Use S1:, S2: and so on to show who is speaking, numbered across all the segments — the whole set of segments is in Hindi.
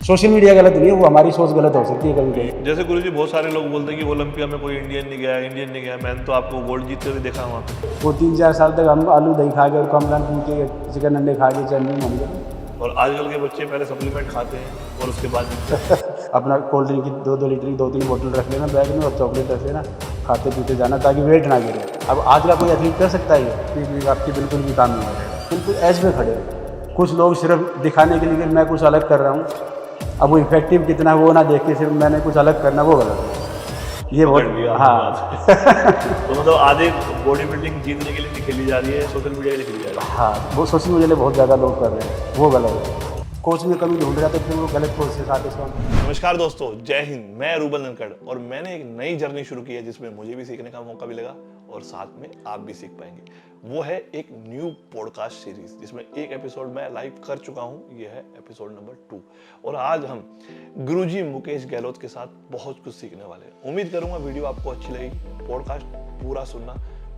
S1: सोशल मीडिया गलत नहीं है, वो हमारी सोच गलत हो सकती है कभी कभी।
S2: जैसे गुरुजी बहुत सारे लोग बोलते हैं कि ओलंपिया में कोई इंडियन नहीं गया। मैंने तो आपको गोल्ड जीतते हुए देखा वहाँ पे।
S1: वो 3-4 साल तक हम आलू दही खा के और कमरन पी के चिकन अंडे खा के चैन बन गए।
S2: और आजकल के बच्चे पहले सप्लीमेंट खाते हैं और उसके बाद जीतते हैं।
S1: अपना कोल्ड ड्रिंक की 2-2 लीटर की 2-3 बोतल रख लेना बैग में और चॉकलेट रख लेना, खाते पीते जाना ताकि वेट ना गिरे। अब आज का कोई एथलीट कर सकता है ये कि आपकी बिल्कुल भी काम नहीं करेगा, बिल्कुल एज में खड़े हैं। कुछ लोग सिर्फ दिखाने के लिए कि मैं कुछ अलग कर रहा हूँ, अब वो इफेक्टिव कितना है वो ना देख के सिर्फ मैंने कुछ अलग करना, वो गलत है। ये बहुत हाँ
S2: तो मतलब आधे बॉडी बिल्डिंग जीतने के लिए नहीं खेली जा रही है, सोशल मीडिया के लिए खेली जा रही है।
S1: हाँ, वो सोशल मीडिया लिए बहुत ज़्यादा लोग कर रहे हैं, वो गलत है। कोच में कमी ढूंढ रहा था फिर वो गलत कोच के साथ इसका।
S2: नमस्कार दोस्तों, जय हिंद। मैं रूबल ननकड़ और मैंने एक नई जर्नी शुरू की है जिसमें मुझे भी सीखने का मौका मिलेगा और साथ में आप भी सीख पाएंगे। वो है एक न्यू पॉडकास्ट सीरीज जिसमें एक एपिसोड मैं लाइव कर चुका हूं। ये है एपिसोड नंबर 2 और आज हम गुरुजी मुकेश गहलोत के साथ बहुत कुछ सीखने वाले हैं। उम्मीद करूंगा वीडियो आपको अच्छी लगेगी। पॉडकास्ट पूरा सुनना,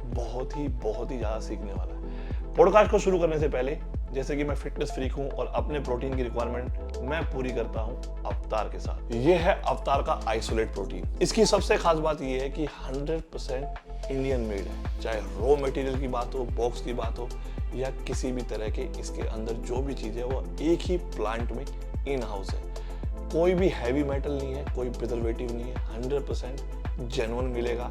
S2: बहुत ही ज्यादा सीखने वाला है। पॉडकास्ट को शुरू करने से पहले, जैसे कि मैं फिटनेस फ्रीक हूं और अपने प्रोटीन की रिक्वायरमेंट मैं पूरी करता हूं अवतार के साथ। ये है अवतार का आइसोलेट प्रोटीन। इसकी सबसे खास बात ये है कि 100% इंडियन मेड है। चाहे रॉ मटेरियल की बात हो, बॉक्स की बात हो या किसी भी तरह के इसके अंदर जो भी चीज है वो एक ही प्लांट में इन हाउस है। कोई भी हैवी मेटल नहीं है, कोई प्रिजर्वेटिव नहीं है। 100% जेन्युइन मिलेगा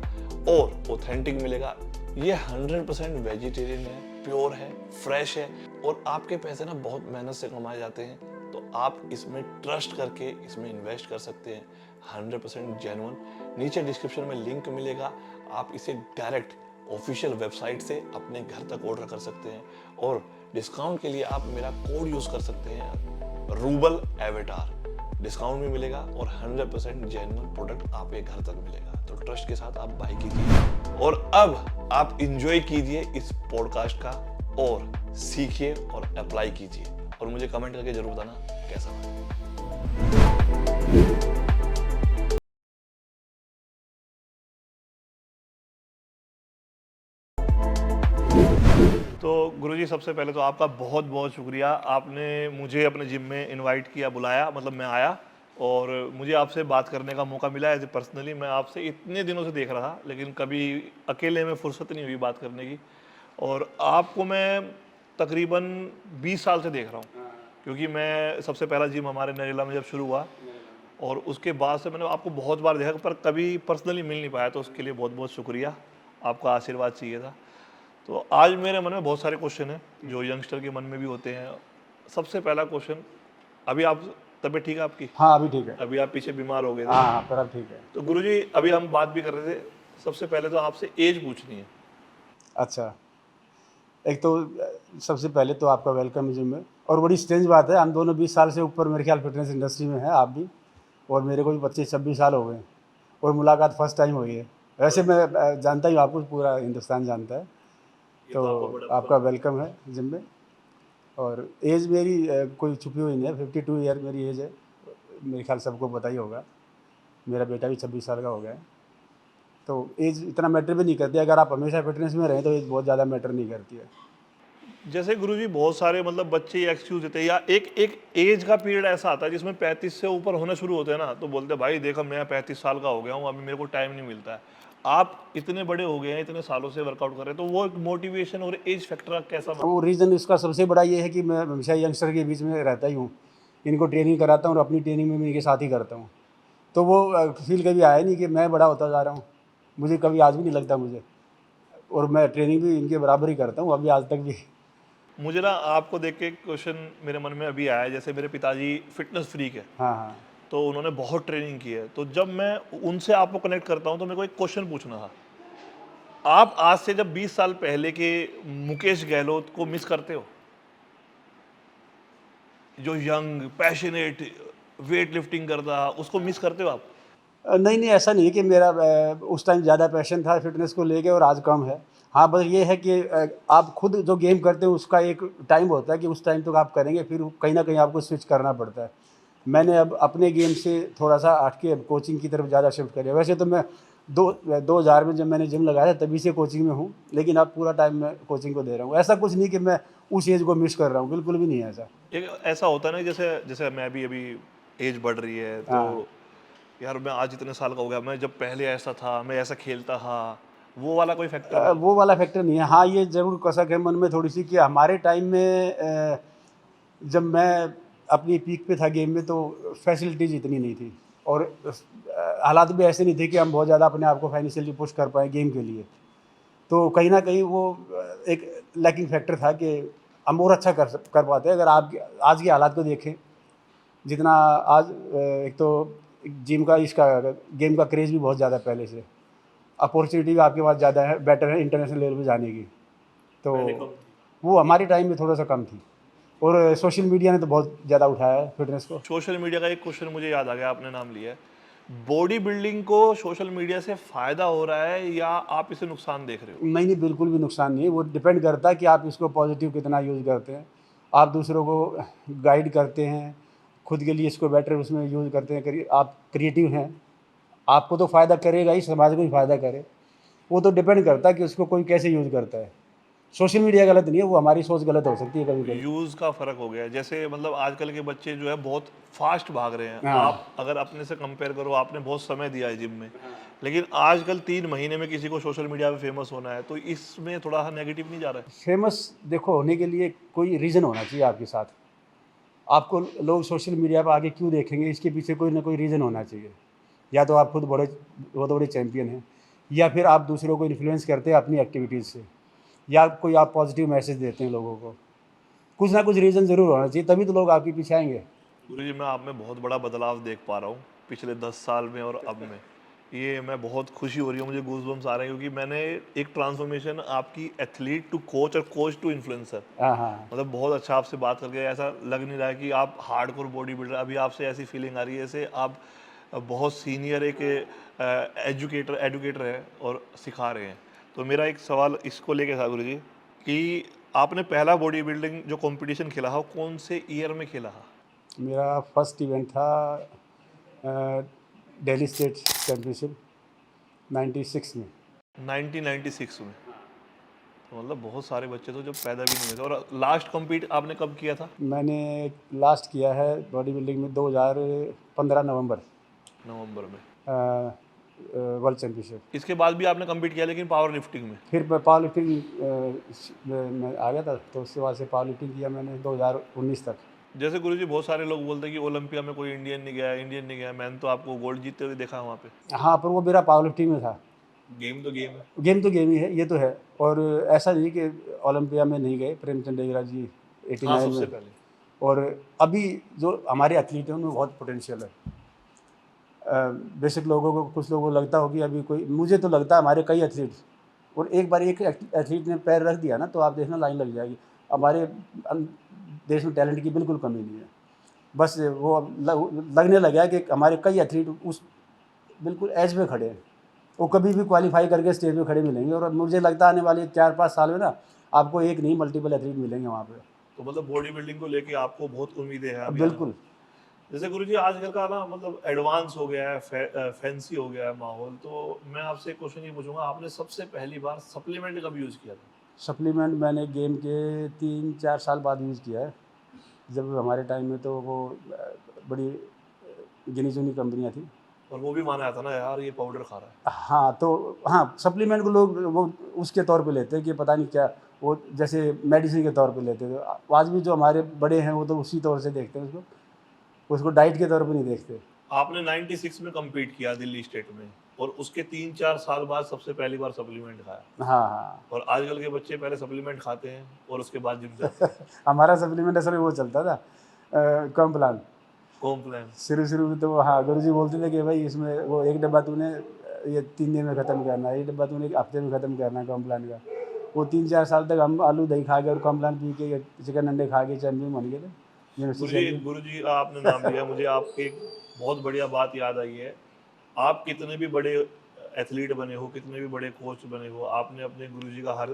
S2: और ऑथेंटिक मिलेगा। ये 100% वेजिटेरियन है, प्योर है, फ्रेश है और आपके पैसे ना बहुत मेहनत से कमाए जाते हैं, तो आप इसमें ट्रस्ट करके इसमें इन्वेस्ट कर सकते हैं। 100% जेन्युइन। नीचे डिस्क्रिप्शन में लिंक मिलेगा, आप इसे डायरेक्ट ऑफिशियल वेबसाइट से अपने घर तक ऑर्डर कर सकते हैं और डिस्काउंट के लिए आप मेरा कोड यूज कर सकते हैं, रूबल एवेटार। डिस्काउंट भी मिलेगा और 100% जेन्युइन प्रोडक्ट आपके घर तक मिलेगा। तो ट्रस्ट के साथ आप बाय कीजिए और अब आप एंजॉय कीजिए इस पॉडकास्ट का और सीखिए और अप्लाई कीजिए और मुझे कमेंट करके जरूर बताना कैसा लगा। तो गुरुजी, सबसे पहले तो आपका बहुत बहुत शुक्रिया। आपने मुझे अपने जिम में इनवाइट किया, बुलाया, मतलब मैं आया और मुझे आपसे बात करने का मौका मिला। एज ए पर्सनली मैं आपसे इतने दिनों से देख रहा था लेकिन कभी अकेले में फुर्सत नहीं हुई बात करने की। और आपको मैं तकरीबन 20 साल से देख रहा हूँ, क्योंकि मैं सबसे पहला जिम हमारे नरेला में जब शुरू हुआ और उसके बाद से मैंने आपको बहुत बार देखा पर कभी पर्सनली मिल नहीं पाया, तो उसके लिए बहुत बहुत शुक्रिया। आपका आशीर्वाद चाहिए था। तो आज मेरे मन में बहुत सारे क्वेश्चन हैं जो यंगस्टर के मन में भी होते हैं। सबसे पहला क्वेश्चन, अभी आप तबीयत ठीक है आपकी?
S1: हाँ अभी ठीक है।
S2: अभी आप पीछे बीमार हो गए थे।
S1: हाँ पर अब ठीक है।
S2: तो गुरुजी, अभी हम बात भी कर रहे थे, सबसे पहले तो आपसे एज पूछनी है।
S1: अच्छा, एक तो सबसे पहले तो आपका वेलकम जिम में। और बड़ी स्ट्रेंज बात है, हम दोनों 20 साल से ऊपर मेरे ख्याल फिटनेस इंडस्ट्री में हैं, आप भी और मेरे को भी 25-26 साल हो गए और मुलाकात फर्स्ट टाइम हुई है। वैसे मैं जानता ही हूँ आपको, पूरा हिंदुस्तान जानता है। तो आपका वेलकम है जिम में। और एज मेरी कोई छुपी हुई नहीं है, 52 ईयर मेरी एज है। मेरे ख्याल सबको पता ही होगा। मेरा बेटा भी 26 साल का हो गया है। तो एज इतना मैटर भी नहीं करती है, अगर आप हमेशा फिटनेस में रहें तो एज बहुत ज़्यादा मैटर नहीं करती है।
S2: जैसे गुरुजी बहुत सारे मतलब बच्चे ये एक्सक्यूज देते हैं या एक एज का पीरियड ऐसा आता है जिसमें 35 से ऊपर होने शुरू होते हैं ना, तो बोलते हैं भाई देखो मैं 35 साल का हो गया हूँ, अभी मेरे को टाइम नहीं मिलता है। आप इतने बड़े हो गए हैं, इतने सालों से वर्कआउट कर रहे हैं, तो वो एक मोटिवेशन और एज फैक्टर का कैसा
S1: वो रीज़न इसका सबसे बड़ा ये है कि मैं हमेशा यंगस्टर के बीच में रहता ही हूँ, इनको ट्रेनिंग कराता हूँ और अपनी ट्रेनिंग में भी इनके साथ ही करता हूँ। तो वो फील कभी आया नहीं कि मैं बड़ा होता जा रहा हूँ, मुझे कभी आज भी नहीं लगता मुझे। और मैं ट्रेनिंग भी इनके बराबर ही करता हूँ अभी आज तक भी।
S2: मुझे ना आपको देख के क्वेश्चन मेरे मन में अभी आया। जैसे मेरे पिताजी फिटनेस फ्रीक है,
S1: हाँ हाँ
S2: तो उन्होंने बहुत ट्रेनिंग की है, तो जब मैं उनसे आपको कनेक्ट करता हूँ तो मेरे को एक क्वेश्चन पूछना था। आप आज से जब 20 साल पहले के मुकेश गहलोत को मिस करते हो, जो यंग पैशनेट वेट लिफ्टिंग करता, उसको मिस करते हो आप?
S1: नहीं नहीं, ऐसा नहीं है कि मेरा उस टाइम ज़्यादा पैशन था फिटनेस को लेके और आज कम है। हाँ बस ये है कि आप खुद जो गेम करते हो उसका एक टाइम होता है कि उस टाइम तक आप करेंगे, फिर कहीं ना कहीं आपको स्विच करना पड़ता है। मैंने अब अपने गेम से थोड़ा सा हट के अब कोचिंग की तरफ ज़्यादा शिफ्ट करिए। वैसे तो मैं 2000 में जब मैंने जिम लगाया था तभी से कोचिंग में हूँ, लेकिन अब पूरा टाइम मैं कोचिंग को दे रहा हूँ। ऐसा कुछ नहीं कि मैं उस एज को मिस कर रहा हूँ, बिल्कुल भी नहीं है ऐसा।
S2: एक ऐसा होता है ना, जैसे जैसे मैं भी अभी एज बढ़ रही है तो
S1: हाँ।
S2: यार मैं आज इतने साल का हो गया, मैं जब पहले ऐसा था, मैं ऐसा खेलता था, वो वाला कोई फैक्टर नहीं?
S1: वो वाला फैक्टर नहीं है। हाँ, ये ज़रूर कसक है मन में थोड़ी-सी कि हमारे टाइम में जब मैं अपनी पीक पे था गेम में तो फैसिलिटीज़ इतनी नहीं थी और हालात भी ऐसे नहीं थे कि हम बहुत ज़्यादा अपने आप को फाइनेंशियली पुश कर पाएँ गेम के लिए। तो कहीं न कहीं वो एक लैकिंग फैक्टर था कि हम और अच्छा कर पाते अगर आप आज के हालात को देखें। जितना आज एक तो जिम का इसका गेम का क्रेज़ भी बहुत ज़्यादा है पहले से। अपॉर्चुनिटी भी आपके पास ज़्यादा है, बेटर है इंटरनेशनल लेवल पे जाने की। तो
S2: पहले कम थी।
S1: वो हमारे टाइम में थोड़ा-सा कम थी और सोशल मीडिया ने तो बहुत ज़्यादा उठाया है फ़िटनेस को।
S2: सोशल मीडिया का एक क्वेश्चन मुझे याद आ गया, आपने नाम लिया है। बॉडी बिल्डिंग को सोशल मीडिया से फ़ायदा हो रहा है या आप इसे नुकसान देख रहे हो?
S1: नहीं, नहीं, बिल्कुल भी नुकसान नहीं है। वो डिपेंड करता है कि आप इसको पॉज़िटिव कितना यूज़ करते हैं। आप दूसरों को गाइड करते हैं, खुद के लिए इसको बेटर उसमें यूज़ करते हैं, आप क्रिएटिव हैं, आपको तो फ़ायदा करेगा ही, समाज को भी फ़ायदा करे। वो तो डिपेंड करता है कि उसको कोई कैसे यूज़ करता है। सोशल मीडिया गलत नहीं है, वो हमारी सोच गलत हो सकती है कभी-कभी।
S2: यूज़ का फ़र्क हो गया है। जैसे मतलब आजकल के बच्चे जो है बहुत फास्ट भाग रहे हैं।
S1: हाँ।
S2: आप अगर अपने से कंपेयर करो, आपने बहुत समय दिया है जिम में। लेकिन आजकल 3 महीने में किसी को सोशल मीडिया पे फेमस होना है, तो इसमें थोड़ा नेगेटिव नहीं जा रहा है?
S1: फेमस देखो होने के लिए कोई रीज़न होना चाहिए आपके साथ। आपको लोग सोशल मीडिया पे आके क्यों देखेंगे, इसके पीछे कोई ना कोई रीज़न होना चाहिए। या तो आप खुद बहुत बड़े चैंपियन हैं या फिर आप दूसरों को इन्फ्लुएंस करते हैं अपनी एक्टिविटीज़ से या कोई आप पॉजिटिव मैसेज देते हैं लोगों को। कुछ ना कुछ रीज़न ज़रूर होना चाहिए, तभी तो लोग आपके पीछे आएँगे।
S2: गुरुजी, मैं आप में बहुत बड़ा बदलाव देख पा रहा हूँ, पिछले 10 साल में और अब में। ये मैं बहुत खुशी हो रही है, मुझे गूज़बम्प्स आ रहे हैं क्योंकि मैंने एक ट्रांसफ़ॉर्मेशन आपकी एथलीट टू कोच और कोच टू इन्फ्लुएंसर,
S1: हाँ, हाँ।
S2: मतलब बहुत अच्छा आपसे बात करके ऐसा लग नहीं रहा है कि आप हार्डकोर बॉडी बिल्डर। अभी आपसे ऐसी फीलिंग आ रही है जैसे आप बहुत सीनियर एक एजुकेटर हैं और सिखा रहे हैं। तो मेरा एक सवाल इसको लेके था गुरुजी कि आपने पहला बॉडी बिल्डिंग जो कॉम्पिटिशन खेला हो, कौन से ईयर में खेला था?
S1: मेरा फर्स्ट इवेंट था दिल्ली स्टेट चैंपियनशिप 96 में।
S2: 1996 में? तो मतलब बहुत सारे बच्चे तो जब पैदा भी नहीं हुए थे। और लास्ट कम्पीट आपने कब किया था?
S1: मैंने लास्ट किया है बॉडी बिल्डिंग में 2015 नवंबर
S2: नवंबर में।
S1: World championship.
S2: इसके बाद भी आपने कम्पीट किया लेकिन पावर लिफ्टिंग में?
S1: फिर मैं पावर लिफ्टिंग में आ गया था तो उसके बाद से पावर लिफ्टिंग किया मैंने 2019 तक।
S2: जैसे गुरुजी बहुत सारे लोग बोलते हैं कि ओलंपिया में कोई इंडियन नहीं गया। मैंने तो आपको गोल्ड जीतते हुए देखा है वहाँ पे।
S1: हाँ, पर वो मेरा पावर लिफ्टिंग में था।
S2: गेम तो गेम है।
S1: गेम तो गेम ही है, ये तो है। और ऐसा नहीं कि ओलंपिया में नहीं गए प्रेमचंद अय्यर जी
S2: हाँ,
S1: 89
S2: सबसे
S1: में।
S2: पहले।
S1: और अभी जो हमारे एथलीट हैं उनमें बहुत पोटेंशियल है। बेशक लोगों को कुछ लोगों को लगता हो कि अभी कोई, मुझे तो लगता है हमारे कई एथलीट्स, और एक बार एक एथलीट ने पैर रख दिया ना तो आप देखना लाइन लग जाएगी। हमारे देश में टैलेंट की बिल्कुल कमी नहीं है। बस वो अब लगने लगा है कि हमारे कई एथलीट उस बिल्कुल एज पे खड़े हैं। वो कभी भी क्वालिफाई करके स्टेज पे खड़े मिलेंगे और मुझे लगता है आने वाले 4-5 साल में ना आपको एक नहीं मल्टीपल एथलीट मिलेंगे वहाँ पे।
S2: तो मतलब बॉडी बिल्डिंग को लेके आपको बहुत उम्मीदें हैं अभी आने
S1: बिल्कुल।
S2: वाली। जैसे गुरुजी आजकल का ना मतलब एडवांस हो गया है, फैंसी हो गया है माहौल। तो मैं आपसे एक क्वेश्चन ये पूछूंगा, आपने सबसे पहली बार सप्लीमेंट कब यूज़ किया था?
S1: सप्लीमेंट मैंने गेम के 3-4 साल बाद यूज़ किया है। जब हमारे टाइम में तो वो बड़ी गिनी-चुनी कंपनियाँ थी।
S2: और वो भी माना जाता ना यार ये पाउडर खा रहा है।
S1: हाँ, तो हाँ, सप्लीमेंट को लोग वो उसके तौर पे लेते हैं कि पता नहीं क्या, वो जैसे मेडिसिन के तौर पे लेते थे। आज भी जो हमारे बड़े हैं वो तो उसी तौर से देखते हैं उसको डाइट के तौर पे नहीं देखते।
S2: आपने 96 में कम्पीट किया दिल्ली स्टेट में और उसके 3-4 साल बाद सबसे पहली बार सप्लीमेंट खाया।
S1: हाँ, हाँ।
S2: और आजकल के बच्चे पहले सप्लीमेंट खाते हैं और उसके बाद जिम जाते हैं।
S1: हमारा सप्लीमेंट असल में वो चलता था कॉम्प्लान।
S2: कॉम्प्लान।
S1: शुरू में तो हाँ, गुरुजी बोलते थे कि भाई इसमें वो एक डब्बा तूने ये 3 दिन में ख़त्म करना है, एक डब्बा तूने 1 हफ्ते में ख़त्म करना है कॉम्प्लान का। वो 3-4 साल तक हम आलू दही खा के और कॉम्प्लान पी के चिकन अंडे खा के चैंपियन बन गए थे, यूनिवर्सिटी
S2: गुरुजी
S1: चैंपियन।
S2: गुरुजी आपने नाम लिया, मुझे आपकी एक बहुत बढ़िया बात याद आई है। आप कितने भी बड़े एथलीट बने हो, कितने भी बड़े कोच बने हो, आपने अपने गुरुजी का हर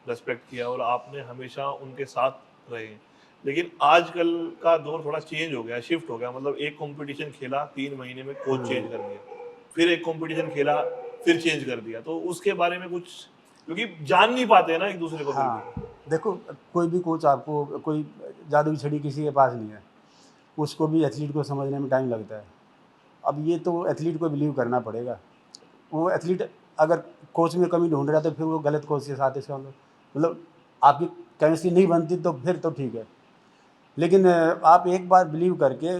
S2: रेस्पेक्ट किया और आपने हमेशा उनके साथ रहे। लेकिन आजकल का दौर थोड़ा चेंज हो गया, शिफ्ट हो गया। मतलब एक कंपटीशन खेला, 3 महीने में कोच चेंज कर दिया। फिर एक कंपटीशन खेला, फिर चेंज कर दिया। तो उसके बारे में कुछ, क्योंकि जान नहीं पाते हैं ना एक दूसरे को
S1: हाँ,
S2: बिल्कुल।
S1: देखो कोई भी कोच आपको कोई जादू की छड़ी किसी के पास नहीं है। उसको भी एथलीट को समझने में टाइम लगता है। अब ये तो एथलीट को बिलीव करना पड़ेगा। वो एथलीट अगर कोच में कमी ढूंढ रहा है तो फिर वो गलत कोच के साथ इसका मतलब आपकी केमिस्ट्री नहीं बनती तो फिर तो ठीक है। लेकिन आप एक बार बिलीव करके,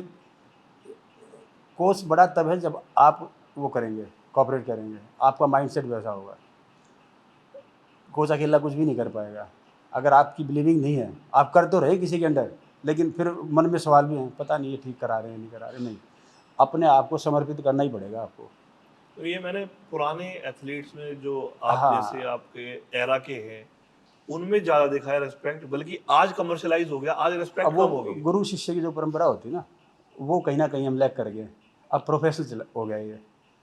S1: कोच बड़ा तब है जब आप वो करेंगे, कॉपरेट करेंगे, आपका माइंडसेट वैसा होगा। कोच अकेला कुछ भी नहीं कर पाएगा। अगर आपकी बिलीविंग नहीं है, आप कर तो रहे किसी के अंडर, लेकिन फिर मन में सवाल भी हैं, पता नहीं ये ठीक करा रहे हैं नहीं करा रहे। नहीं, अपने आप को समर्पित करना ही पड़ेगा आपको।
S2: तो ये मैंने पुराने एथलीट्स में जो आप जैसे
S1: हाँ,
S2: आपके एरा के हैं उनमें ज्यादा देखा है रिस्पेक्ट, बल्कि आज कमर्शलाइज हो गया, आज
S1: अब
S2: रिस्पेक्ट
S1: वो
S2: कम हो गई।
S1: गुरु शिष्य की जो परंपरा होती है ना, वो कहीं ना कहीं हम लैग कर गए। अब प्रोफेशनल हो गया ये।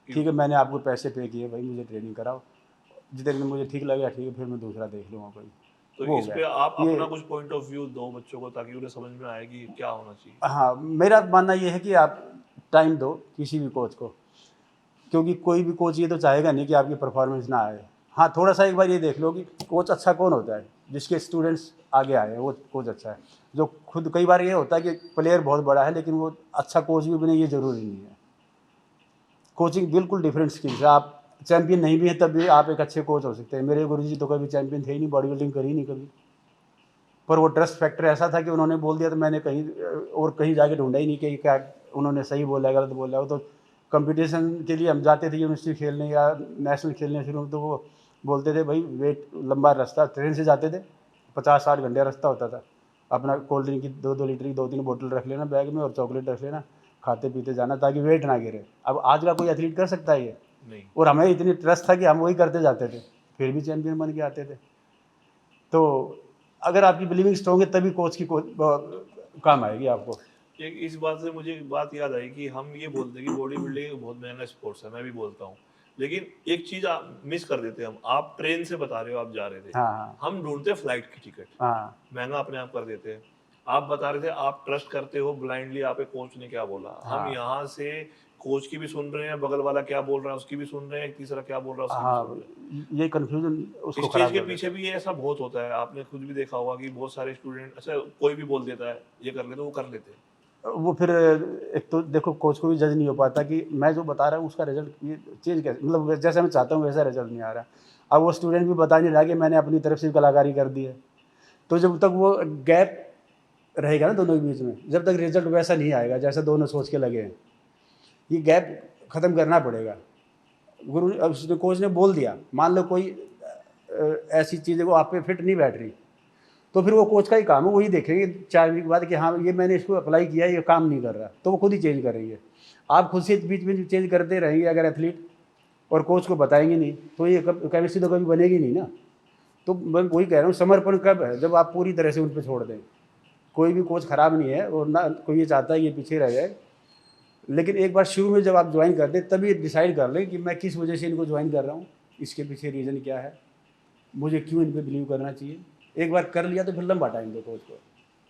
S1: ठीक है, मैंने आपको पैसे पे किए, भाई मुझे ट्रेनिंग कराओ, जितने दिन मुझे ठीक लगेगा ठीक है, फिर मैं दूसरा देख लूँगा कोई।
S2: तो
S1: वो हो
S2: इस
S1: गया
S2: पे आप
S1: ये।
S2: अपना कुछ पॉइंट ऑफ व्यू दो बच्चों को, ताकि उन्हें समझ में आए कि क्या होना चाहिए।
S1: हाँ, मेरा मानना ये है कि आप टाइम दो किसी भी कोच को, क्योंकि कोई भी कोच ये तो चाहेगा नहीं कि आपकी परफॉर्मेंस ना आए। हाँ, थोड़ा सा एक बार ये देख लो कि कोच अच्छा कौन होता है, जिसके स्टूडेंट्स आगे आए हैं वो कोच अच्छा है। जो खुद कई बार ये होता है कि प्लेयर बहुत बड़ा है लेकिन वो अच्छा कोच भी बने, ये ज़रूरी नहीं है। कोचिंग बिल्कुल डिफरेंट स्किल्स है। आप चैंपियन नहीं भी हैं तब भी आप एक अच्छे कोच हो सकते हैं। मेरे गुरुजी तो कभी चैंपियन थे ही नहीं, बॉडी बिल्डिंग करी नहीं कभी, पर वो ट्रस्ट फैक्टर ऐसा था कि उन्होंने बोल दिया तो मैंने कहीं और कहीं जाके ढूंढा ही नहीं कि क्या उन्होंने सही बोला गलत बोला। वो तो कंपटीशन के लिए हम जाते थे यूनिवर्सिटी खेलने या नेशनल खेलने शुरू, तो वो बोलते थे भाई वेट लंबा रास्ता, ट्रेन से जाते थे, 50-60 घंटे रास्ता होता था। अपना कोल्ड ड्रिंक की 2-2 लीटर की 2-3 बोतल रख लेना बैग में और चॉकलेट रख लेना, खाते पीते जाना ताकि वेट ना गिरे। अब आज का कोई एथलीट कर सकता है ये?
S2: नहीं।
S1: और हमें इतनी ट्रस्ट था कि हम वही करते जाते थे, फिर भी चैंपियन बन के आते थे। तो अगर आपकी बिलीविंग स्ट्रॉन्ग है तभी कोच की काम आएगी आपको।
S2: एक इस बात से मुझे एक बात याद आई कि हम ये बोलते हैं कि बॉडी बिल्डिंग एक बहुत महंगा स्पोर्ट्स है, मैं भी बोलता हूँ, लेकिन एक चीज आप मिस कर देते हैं। हम, आप ट्रेन से बता रहे हो आप जा रहे थे,
S1: हाँ, हाँ,
S2: हम ढूंढते हैं फ्लाइट की टिकट,
S1: हाँ,
S2: महंगा अपने आप कर देते हैं। आप बता रहे थे आप ट्रस्ट करते हो ब्लाइंडली, आप एक कोच ने क्या बोला, हम
S1: हाँ,
S2: यहाँ से कोच की भी सुन रहे हैं, बगल वाला क्या बोल रहा है उसकी भी सुन रहे हैं, एक तीसरा क्या बोल रहा है उसकी भी सुन
S1: हाँ,
S2: रहे हैं।
S1: ये कन्फ्यूज़न उसको
S2: इस चीज
S1: ख़राब
S2: के
S1: कर
S2: पीछे
S1: देता
S2: भी ये ऐसा बहुत होता है, आपने खुद भी देखा होगा कि बहुत सारे स्टूडेंट अच्छा कोई भी बोल देता है ये कर लेते, वो कर लेते हैं।
S1: है। वो फिर एक तो देखो कोच को भी जज नहीं हो पाता कि मैं जो बता रहा हूँ उसका रिज़ल्ट ये चेंज कैसे, मतलब जैसा मैं चाहता हूँ वैसा रिज़ल्ट नहीं आ रहा। अब वो स्टूडेंट भी बता नहीं रहा कि मैंने अपनी तरफ से कलाकारी कर दी है। तो जब तक वो गैप रहेगा ना दोनों के बीच में, जब तक रिज़ल्ट वैसा नहीं आएगा जैसा दोनों सोच के लगे हैं, ये गैप ख़त्म करना पड़ेगा। गुरु अब उसने कोच ने बोल दिया, मान लो कोई ऐसी चीज़ है वो आप पे फिट नहीं बैठ रही, तो फिर वो कोच का ही काम है, वही देखेंगे 4 वीक बाद कि हाँ ये मैंने इसको अप्लाई किया, ये काम नहीं कर रहा, तो वो खुद ही चेंज करेंगे। आप खुद से बीच में चेंज करते रहेंगे अगर एथलीट, और कोच को बताएंगे नहीं तो ये केमिस्ट्री तो कभी बनेगी नहीं ना। तो मैं वही कह रहा हूँ, समर्पण कब है, जब आप पूरी तरह से उन पर छोड़ दें। कोई भी कोच खराब नहीं है और ना कोई ये चाहता है ये पीछे रह जाए, लेकिन एक बार शुरू में जब आप ज्वाइन कर दें तभी डिसाइड कर लें कि मैं किस वजह से इनको ज्वाइन कर रहा हूँ, इसके पीछे रीज़न क्या है, मुझे क्यों इन पे बिलीव करना चाहिए। एक बार कर लिया तो फिर लंबा टाइम दो कोच को।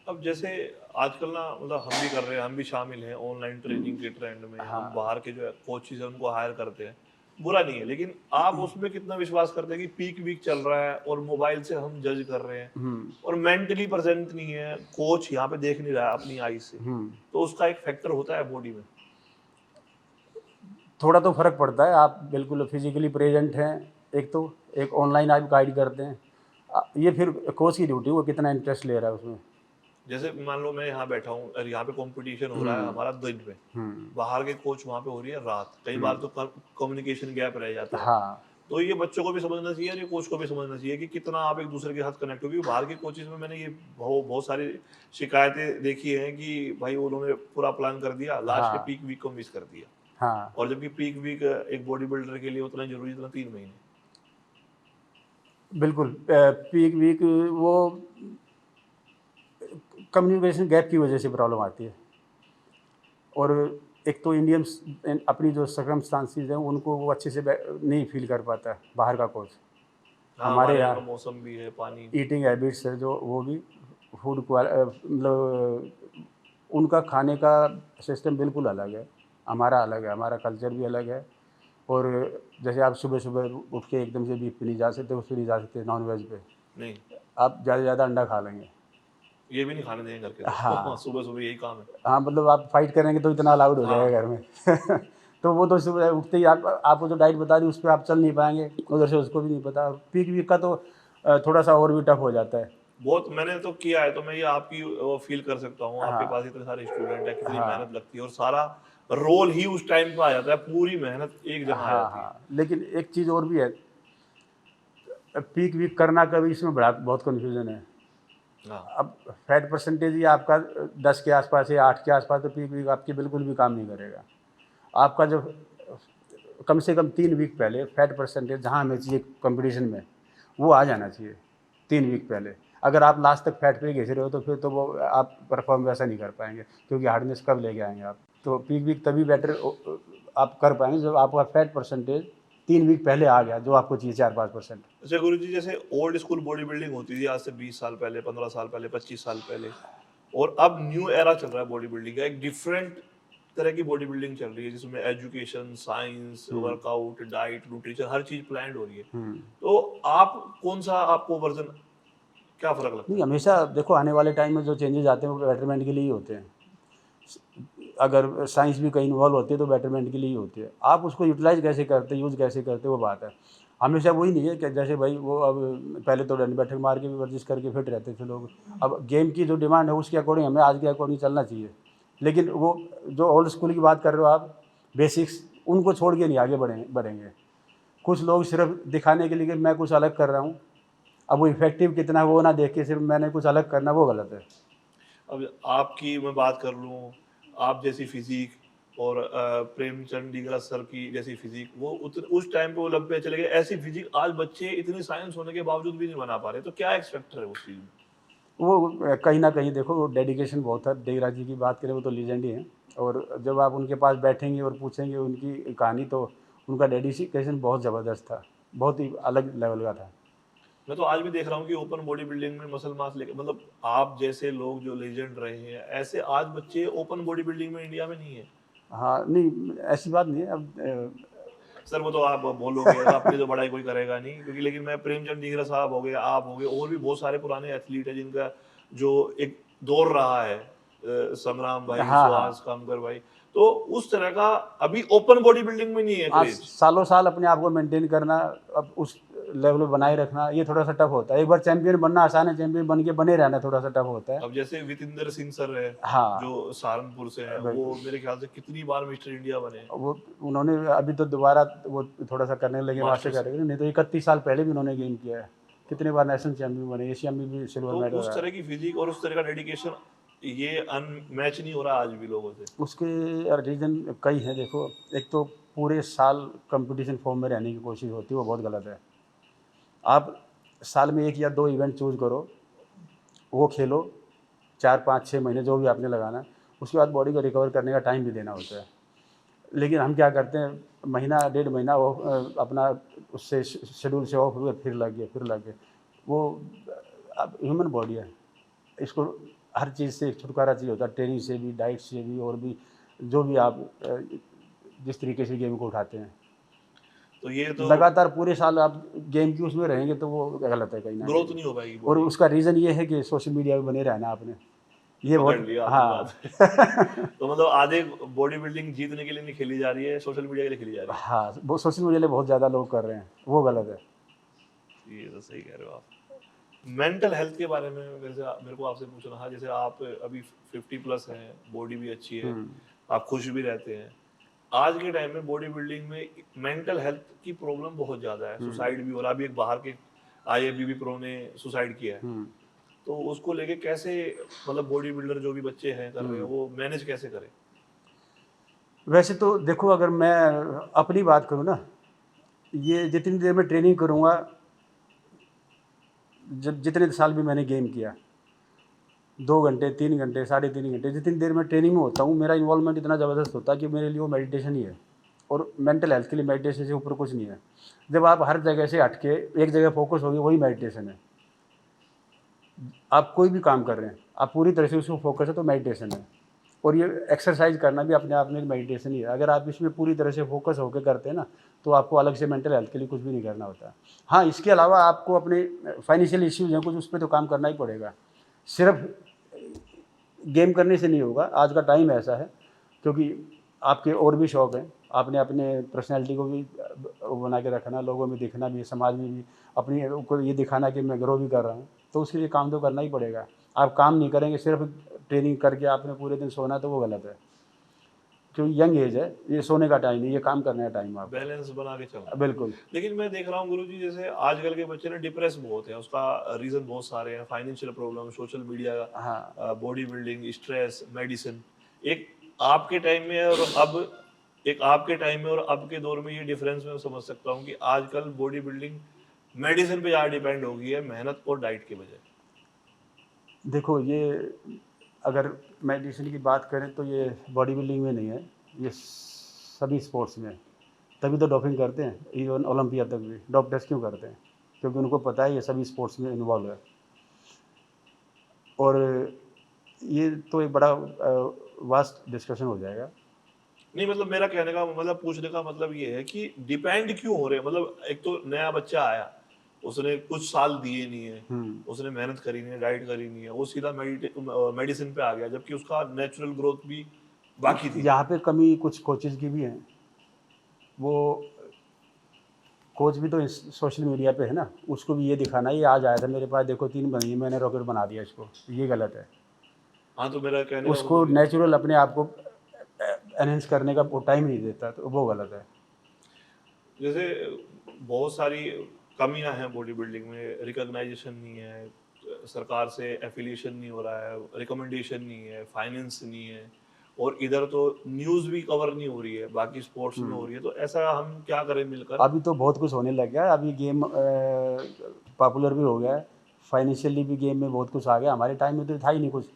S2: अब जैसे आजकल ना मतलब हम भी कर रहे हैं, हम भी शामिल हैं ऑनलाइन ट्रेनिंग के ट्रेंड में, हम
S1: हाँ।
S2: बाहर के जो कोचेज हैं उनको हायर करते हैं, बुरा नहीं है, लेकिन आप उसमें कितना विश्वास करते हैं कि पीक वीक चल रहा है और मोबाइल से हम जज कर रहे हैं
S1: हुँ,
S2: और मेंटली प्रेजेंट नहीं है, कोच यहाँ पे देख नहीं रहा है अपनी आई से,
S1: हुँ।
S2: तो उसका एक फैक्टर होता है बॉडी में।
S1: थोड़ा तो फ़र्क पड़ता है, आप बिल्कुल फिज़िकली प्रेज़ेंट हैं, एक तो, एक ऑनलाइन आप गाइड करते हैं। ये फिर कोच की ड्यूटी, वो कितना इंटरेस्ट ले रहा है उसमें।
S2: जैसे मान लो मैं यहाँ बैठा हूँ और यहाँ पे कंपटीशन हो रहा है
S1: हुँ,
S2: हमारा दिन में,
S1: हुँ,
S2: बाहर के कोच वहाँ पे हो रही है रात, कई बार
S1: हुँ।
S2: तो कम्युनिकेशन गैप रह जाता है।
S1: हाँ,
S2: तो ये बच्चों को भी समझना चाहिए और ये कोच को भी समझना चाहिए कि कितना आप एक दूसरे के साथ कनेक्ट हो, क्योंकि बाहर के कोचेज में मैंने ये बहुत सारी शिकायतें देखी हैं कि भाई उन्होंने पूरा प्लान कर दिया, लास्ट के
S1: हाँ,
S2: पीक वीक को मिस कर दिया,
S1: हाँ।
S2: और जबकि पीक वीक एक बॉडी बिल्डर के लिए उतना जरूरी जितना 3 महीने।
S1: बिल्कुल पीक वीक वो कम्युनिकेशन गैप की वजह से प्रॉब्लम आती है। और एक तो इंडियंस अपनी जो सर्कमस्टांसेस हैं उनको वो अच्छे से नहीं फील कर पाता है बाहर का कोच।
S2: हाँ,
S1: हमारे
S2: हमारे यहाँ का
S1: यहाँ
S2: मौसम भी है, पानी।
S1: ईटिंग हैबिट्स है जो वो भी मतलब उनका खाने का सिस्टम बिल्कुल अलग है, हमारा अलग है, हमारा कल्चर भी अलग है। और जैसे आप सुबह सुबह उठ के एकदम से बीफ पे नहीं जा सकते, उस पे नहीं जा सकते नॉन वेज पे,
S2: नहीं।
S1: आप ज़्यादा से ज़्यादा अंडा खा लेंगे।
S2: ये भी नहीं खाने देंगे घर के
S1: हाँ।
S2: सुबह सुबह यही काम है।
S1: हाँ, मतलब आप फाइट करेंगे तो इतना अलाउड हो जाएगा घर में। तो वो तो सुबह उठते ही आपको जो डाइट बता दी उस पे आप चल नहीं पाएँगे, उधर से उसको भी नहीं पता। पीक वीक का तो थोड़ा-सा और भी टफ हो जाता है।
S2: बहुत मैंने तो किया है, तो मैं ये आपकी वो फील कर सकता हूँ। आपके
S1: हाँ,
S2: पास इतने सारे स्टूडेंट हैं, कितनी
S1: हाँ।
S2: मेहनत लगती है और सारा रोल ही उस टाइम पे आ जाता है, पूरी मेहनत एक जगह आ
S1: हाँ,
S2: जाती है।
S1: हाँ। लेकिन एक चीज़ और भी है, पीक वीक करना कभी इसमें बड़ा बहुत कन्फ्यूज़न है।
S2: हाँ,
S1: अब फैट परसेंटेज ही आपका 10 के आसपास है, 8 के आसपास, तो पीक वीक आपकी बिल्कुल भी काम नहीं करेगा। आपका जो कम से कम 3 वीक पहले फैट परसेंटेज जहाँ हमें चाहिए कॉम्पिटिशन में, वो आ जाना चाहिए 3 वीक पहले। अगर आप लास्ट तक फैट पे घिस रहे हो तो फिर तो वो आप परफ़ॉर्म वैसा नहीं कर पाएँगे, क्योंकि हार्डनेस कब लेके आएँगे आप। तो पीक वीक तभी बेटर आप कर पाएँगे जब आपका फैट परसेंटेज 3 वीक पहले आ गया, जो आपको चाहिए 4-5%।
S2: अच्छा गुरुजी, जैसे ओल्ड स्कूल बॉडी बिल्डिंग होती थी आज से 20 साल पहले, 15 साल पहले, 25 साल पहले, और अब न्यू एरा चल रहा है बॉडी बिल्डिंग का। एक डिफरेंट तरह की बॉडी बिल्डिंग चल रही है जिसमें एजुकेशन, साइंस,
S1: हुँ,
S2: वर्कआउट, डाइट, न्यूट्रिशन हर चीज प्लान्ड हो रही है।
S1: हुँ।
S2: तो आप कौन सा आपको वर्जन, क्या फर्क लगता
S1: नहीं,
S2: है?
S1: हमेशा देखो आने वाले टाइम में जो चेंजेज़ आते हैं वो बेटरमेंट के लिए ही होते हैं। अगर साइंस भी कहीं इन्वॉल्व होती है तो बेटरमेंट के लिए ही होती है। आप उसको यूटिलाइज़ कैसे करते हैं, यूज़ कैसे करते हैं, वो बात है। हमेशा वही नहीं है कि जैसे भाई वो अब पहले तो डंडे बैठक मार के भी वर्जिश करके फिट रहते थे लोग। अब गेम की जो डिमांड है उसके अकॉर्डिंग हमें आज के अकॉर्डिंग चलना चाहिए। लेकिन वो जो ओल्ड स्कूल की बात कर रहे हो आप, बेसिक्स, उनको छोड़ के नहीं आगे बढ़ेंगे। कुछ लोग सिर्फ़ दिखाने के लिए कि मैं कुछ अलग कर रहा हूँ, अब वो इफ़ेक्टिव कितना है वो ना देख के सिर्फ़ मैंने कुछ अलग करना, वो गलत है।
S2: अब आपकी मैं बात कर लूँ, आप जैसी फिजिक और प्रेमचंद डीगरा सर की जैसी फिजिक, वो उस टाइम पे ओलंपिया चले गए। ऐसी फिजिक आज बच्चे इतनी साइंस होने के बावजूद भी नहीं बना पा रहे, तो क्या एक्स फैक्टर है उस चीज में?
S1: वो कहीं न कहीं देखो वो डेडिकेशन बहुत है। देवराज जी की बात करें वो तो लीजेंड ही हैं, और जब आप उनके पास बैठेंगे और पूछेंगे उनकी कहानी तो उनका डेडिकेशन बहुत ज़बरदस्त था, बहुत ही अलग लेवल का था।
S2: मैं तो आज भी देख रहा हूँ कि ओपन बॉडी बिल्डिंग में मसल मास लेके, मतलब आप जैसे लोग जो लेजेंड रहे हैं, ऐसे आज बच्चे ओपन बॉडी बिल्डिंग में इंडिया में नहीं है।
S1: हाँ, नहीं ऐसी बात नहीं है अब
S2: सर वो तो आप बोलोगे, अपनी तो बड़ाई कोई करेगा नहीं, क्योंकि लेकिन मैं प्रेमचंद डीगरा साहब हो गए, आप हो गए, और भी बहुत सारे पुराने एथलीट हैं जिनका जो एक दौर रहा है, संग्राम भाई,
S1: हाँ,
S2: सुहास
S1: हाँ।
S2: कामकर भाई, तो उस तरह का अभी ओपन बॉडी बिल्डिंग में नहीं है
S1: आज
S2: क्रेज।
S1: सालों-साल अपने आप को मेंटेन करना, अब उस लेवल पे बनाए रखना, ये थोड़ा-सा टफ होता है। एक बार चैंपियन बनना आसान है, चैंपियन बन के बने रहना थोड़ा-सा टफ होता है।
S2: अब जैसे वितिंदर सिंह सर है,
S1: हाँ,
S2: जो सहारनपुर से हैं, वो
S1: बिल्कुल।
S2: मेरे ख्याल से कितनी बार मिस्टर इंडिया बने हैं,
S1: वो उन्होंने अभी तो दोबारा वो थोड़ा-सा करने लगे मास्टर
S2: मास्टर्स।
S1: कैटेगरी, नहीं तो 31 साल पहले भी उन्होंने गेम किया है। कितने बार नेशनल चैंपियन बने, एशिया में भी सिल्वर
S2: तो
S1: मेडल
S2: उस
S1: रहा
S2: तरह
S1: है।
S2: की फिजिक और उस तरह का डेडिकेशन, ये अनमैच नहीं हो रहा आज भी लोगों से।
S1: उसके रीज़न कई हैं देखो, एक तो पूरे साल कॉम्पिटिशन फॉर्म में रहने की कोशिश होती है, वो बहुत गलत है। आप साल में 1 या 2 इवेंट चूज़ करो, वो खेलो 4, 5, 6 महीने जो भी आपने लगाना है, उसके बाद बॉडी को रिकवर करने का टाइम भी देना होता है। लेकिन हम क्या करते हैं, महीना डेढ़ महीना वो अपना उससे शेड्यूल से ऑफ हुए, फिर लग गए। वो अब ह्यूमन बॉडी है, इसको हर चीज़ से छुटकारा चाहिए होता है, ट्रेनिंग से भी, डाइट से भी, और भी जो भी आप जिस तरीके से गेम को उठाते हैं।
S2: तो ये तो
S1: लगातार पूरे साल आप गेम की उसमें रहेंगे तो वो गलत है कहीं न
S2: ग्रोथ
S1: कहीं।
S2: नहीं हो पाएगी
S1: और
S2: बॉडी।
S1: उसका रीज़न ये है कि सोशल मीडिया पे बने रहना आपने, ये
S2: पकड़
S1: बहुत
S2: लिया आपने बात।
S1: हाँ।
S2: तो मतलब आधे बॉडी बिल्डिंग जीतने के लिए नहीं खेली जा रही है, सोशल मीडिया के लिए खेली जा रही
S1: हाँ, वो सोशल मीडिया पे बहुत ज़्यादा लोग कर रहे हैं, वो गलत है।
S2: है। ये तो सही कह रहे हो आप। मेंटल हेल्थ के बारे में मेरे को आपसे पूछना था। जैसे आप अभी 50 प्लस हैं, बॉडी भी अच्छी है,
S1: हुँ,
S2: आप खुश भी रहते हैं। आज के टाइम में बॉडी बिल्डिंग में मेंटल हेल्थ की प्रॉब्लम बहुत ज़्यादा है,
S1: हुँ,
S2: सुसाइड भी हो रहा है। अभी एक बाहर के आईएफबीबी प्रो ने सुसाइड किया है,
S1: हुँ,
S2: तो उसको लेके कैसे, मतलब बॉडी बिल्डर जो भी बच्चे हैं कर रहे हैं,
S1: हुँ।
S2: वो मैनेज कैसे करें?
S1: वैसे तो देखो अगर मैं अपनी बात करूँ ना, ये जितनी देर मैं ट्रेनिंग करूँगा, जब जितने साल भी मैंने गेम किया, 2 घंटे, 3 घंटे, साढ़े 3 घंटे, जितनी देर मैं ट्रेनिंग में होता हूँ, मेरा इन्वॉल्वमेंट इतना ज़बरदस्त होता है कि मेरे लिए वो मेडिटेशन ही है, और मेंटल हेल्थ के लिए मेडिटेशन से ऊपर कुछ नहीं है। जब आप हर जगह से हट के एक जगह फ़ोकस होगे, वही मेडिटेशन है। आप कोई भी काम कर रहे हैं, आप पूरी तरह से उसमें फ़ोकस है तो मेडिटेशन है। और ये एक्सरसाइज करना भी अपने आप में एक मेडिटेशन ही है। अगर आप इसमें पूरी तरह से फ़ोकस होकर करते हैं ना, तो आपको अलग से मेंटल हेल्थ के लिए कुछ भी नहीं करना होता। हाँ, इसके अलावा आपको अपने फाइनेंशियल इश्यूज़ हैं कुछ, उस पे तो काम करना ही पड़ेगा। सिर्फ़ गेम करने से नहीं होगा, आज का टाइम ऐसा है, क्योंकि आपके और भी शौक हैं, आपने अपने पर्सनैलिटी को भी वो बना के रखना, लोगों में दिखना भी, समाज में भी अपनी को ये दिखाना कि मैं ग्रो भी कर रहा हूँ, तो उसके लिए काम तो करना ही पड़ेगा। आप काम नहीं करेंगे, सिर्फ ट्रेनिंग करके आपने पूरे दिन सोना, तो वो गलत है, क्योंकि यंग एज है, ये सोने का टाइम नहीं, ये काम करने का टाइम है आपका।
S2: बैलेंस बना के चलना।
S1: बिल्कुल।
S2: लेकिन मैं देख रहा हूँ गुरुजी, जैसे आजकल के बच्चे ना डिप्रेस बहुत है, उसका रीजन बहुत सारे हैं, फाइनेंशियल प्रॉब्लम, सोशल
S1: हाँ,
S2: media, body building, stress, medicine. एक आपके टाइम में और अब एक आपके टाइम में और अब के दौर में ये डिफरेंस मैं समझ सकता हूँ कि आजकल बॉडी बिल्डिंग मेडिसिन पे ज़्यादा डिपेंड हो गई है, मेहनत और डाइट के बजाय।
S1: देखो ये अगर मेडिसिन की बात करें तो ये बॉडी बिल्डिंग में नहीं है, ये सभी स्पोर्ट्स में है। तभी तो डोपिंग करते हैं, इवन ओलंपिया तक भी डोप टेस्ट क्यों करते हैं, क्योंकि उनको पता है ये सभी स्पोर्ट्स में इन्वॉल्व है। और ये तो एक बड़ा वास्ट डिस्कशन हो जाएगा।
S2: नहीं, मतलब मेरा कहने का मतलब, पूछने का मतलब ये है कि डिपेंड क्यों हो रहे हैं। मतलब एक तो नया बच्चा आया, उसने कुछ साल दिए नहीं है, उसने मेहनत करी नहीं है, डाइट करी नहीं है, वो सीधा मेडिसिन पे आ गया, जबकि उसका नेचुरल ग्रोथ भी बाकी थी।
S1: यहाँ पे कमी कुछ कोचेज़ की भी है, वो कोच भी तो सोशल मीडिया पे है ना, उसको भी ये दिखाना, ये आज आया था मेरे पास, देखो 3 महीने मैंने रॉकेट बना दिया इसको, ये गलत है।
S2: हाँ, तो मेरा कहने का
S1: उसको
S2: मतलब
S1: नेचुरल अपने आप को एनहेंस करने का वो टाइम नहीं देता, तो वो गलत है।
S2: जैसे बहुत सारी कमियां हैं बॉडी बिल्डिंग में, रिकॉग्नाइजेशन नहीं है, सरकार से एफिलिएशन नहीं हो रहा है, रिकमेंडेशन नहीं है, फाइनेंस नहीं है, और इधर तो न्यूज़ भी कवर नहीं हो रही है, बाकी स्पोर्ट्स में हो रही है। तो ऐसा हम क्या करें मिलकर?
S1: अभी तो बहुत कुछ होने लग गया है, अभी गेम पॉपुलर भी हो गया है, फाइनेंशियली भी गेम में बहुत कुछ आ गया, हमारे टाइम में तो था ही नहीं कुछ,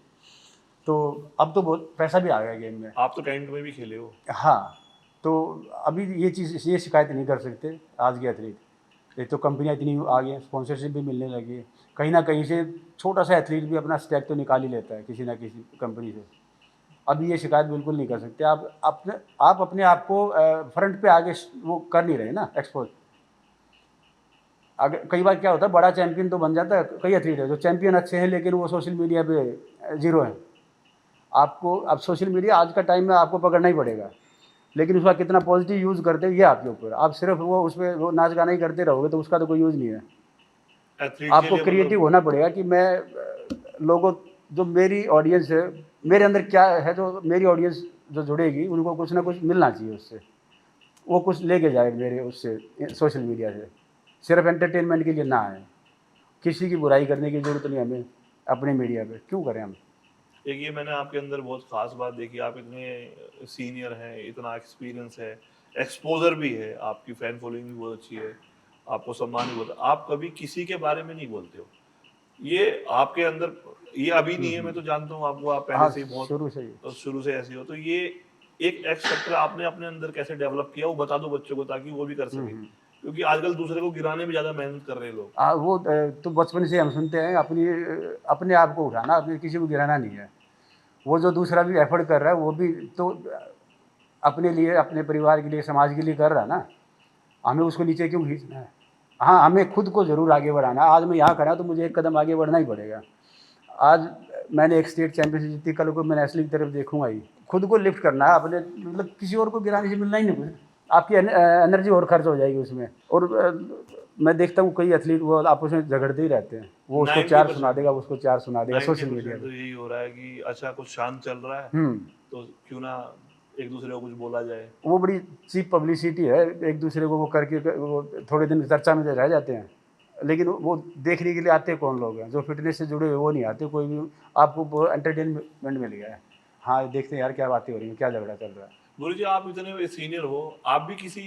S1: तो अब तो बहुत पैसा भी आ गया गेम में।
S2: आप तो टेंट में भी खेले हो।
S1: हाँ, तो अभी ये शिकायत नहीं कर सकते आज के एथलीट। एक तो कंपनियां इतनी आ गई हैं, स्पॉन्सरशिप भी मिलने लगी है, कहीं ना कहीं से छोटा सा एथलीट भी अपना स्टैक तो निकाल ही लेता है किसी ना किसी कंपनी से। अभी ये शिकायत बिल्कुल नहीं कर सकते आप अपने आप को फ्रंट पे आगे वो कर नहीं रहे ना एक्सपोज। अगर कई बार क्या होता है, बड़ा चैंपियन तो बन जाता है, कई एथलीट है जो चैंपियन अच्छे हैं लेकिन वो सोशल मीडिया पे जीरो है। आपको अब सोशल मीडिया आज का टाइम में आपको पकड़ना ही पड़ेगा, लेकिन उसका कितना पॉजिटिव यूज़ करते हैं ये आपके ऊपर। आप सिर्फ वो उसमें वो नाच गाना ही करते रहोगे तो उसका तो कोई यूज़ नहीं है।
S2: एथलीट के
S1: आपको
S2: लिए
S1: क्रिएटिव
S2: मतलब
S1: होना पड़ेगा कि मैं लोगों, जो मेरी ऑडियंस है, मेरे अंदर क्या है, जो मेरी ऑडियंस जो जुड़ेगी उनको कुछ ना कुछ मिलना चाहिए उससे, वो कुछ लेके जाए मेरे उससे सोशल मीडिया से, सिर्फ एंटरटेनमेंट के लिए ना आए। किसी की बुराई करने की ज़रूरत नहीं हमें, अपने मीडिया पे क्यों करें हम।
S2: एक ये मैंने आपके अंदर बहुत खास बात देखी, आप इतने सीनियर हैं, इतना एक्सपीरियंस है, एक्सपोजर भी है, आपकी फैन फॉलोइंग भी बहुत अच्छी है, आपको सम्मान भी बहुत है, आप कभी किसी के बारे में नहीं बोलते हो। ये आपके अंदर, ये अभी नहीं है, मैं तो जानता हूँ आपको, आप पहले
S1: हाँ,
S2: से ही बहुत
S1: शुरू से ही।
S2: शुरू से ऐसे हो। तो ये एक एक्स फैक्टर आपने अपने अंदर कैसे डेवलप किया, वो बता दो बच्चों को, ताकि वो भी कर सके, क्योंकि आजकल दूसरे को गिराने में ज्यादा मेहनत कर रहे हैं लोग।
S1: वो तो बचपन से हम सुनते हैं, अपने आप को उठाना, अपने किसी को गिराना नहीं है। वो जो दूसरा भी एफर्ट कर रहा है वो भी तो अपने लिए, अपने परिवार के लिए, समाज के लिए कर रहा है ना, हमें उसको नीचे क्यों खींचना है। हाँ, हमें खुद को ज़रूर आगे बढ़ाना है। आज मैं यहाँ खड़ा तो मुझे एक कदम आगे बढ़ना ही पड़ेगा। आज मैंने एक स्टेट चैंपियनशिप जीती, कल को मैं नेशनल की तरफ देखूंगा ही। खुद को लिफ्ट करना है अपने, मतलब किसी और को गिराने से मिलना ही नहीं कुछ। आपकी एनर्जी और खर्च हो जाएगी उसमें। और मैं देखता हूँ कई एथलीट वो आपस में झगड़ते ही रहते हैं, वो उसको 4 सुना देगा, उसको 4 सुना देगा सोशल मीडिया
S2: 90% तो
S1: पे।
S2: यही हो रहा है कि अच्छा कुछ शांत चल रहा है तो क्यों ना एक दूसरे को कुछ बोला जाए।
S1: वो बड़ी चीप पब्लिसिटी है, एक दूसरे को वो करके वो थोड़े दिन चर्चा में रह जाते हैं, लेकिन वो देखने के लिए आते कौन लोग हैं, जो फिटनेस से जुड़े हुए वो नहीं आते। कोई भी आपको एंटरटेनमेंट मिल गया है, हाँ देखते हैं यार क्या बातें हो रही हैं, क्या झगड़ा चल रहा है।
S2: गुरु जी, आप इतने सीनियर हो, आप भी किसी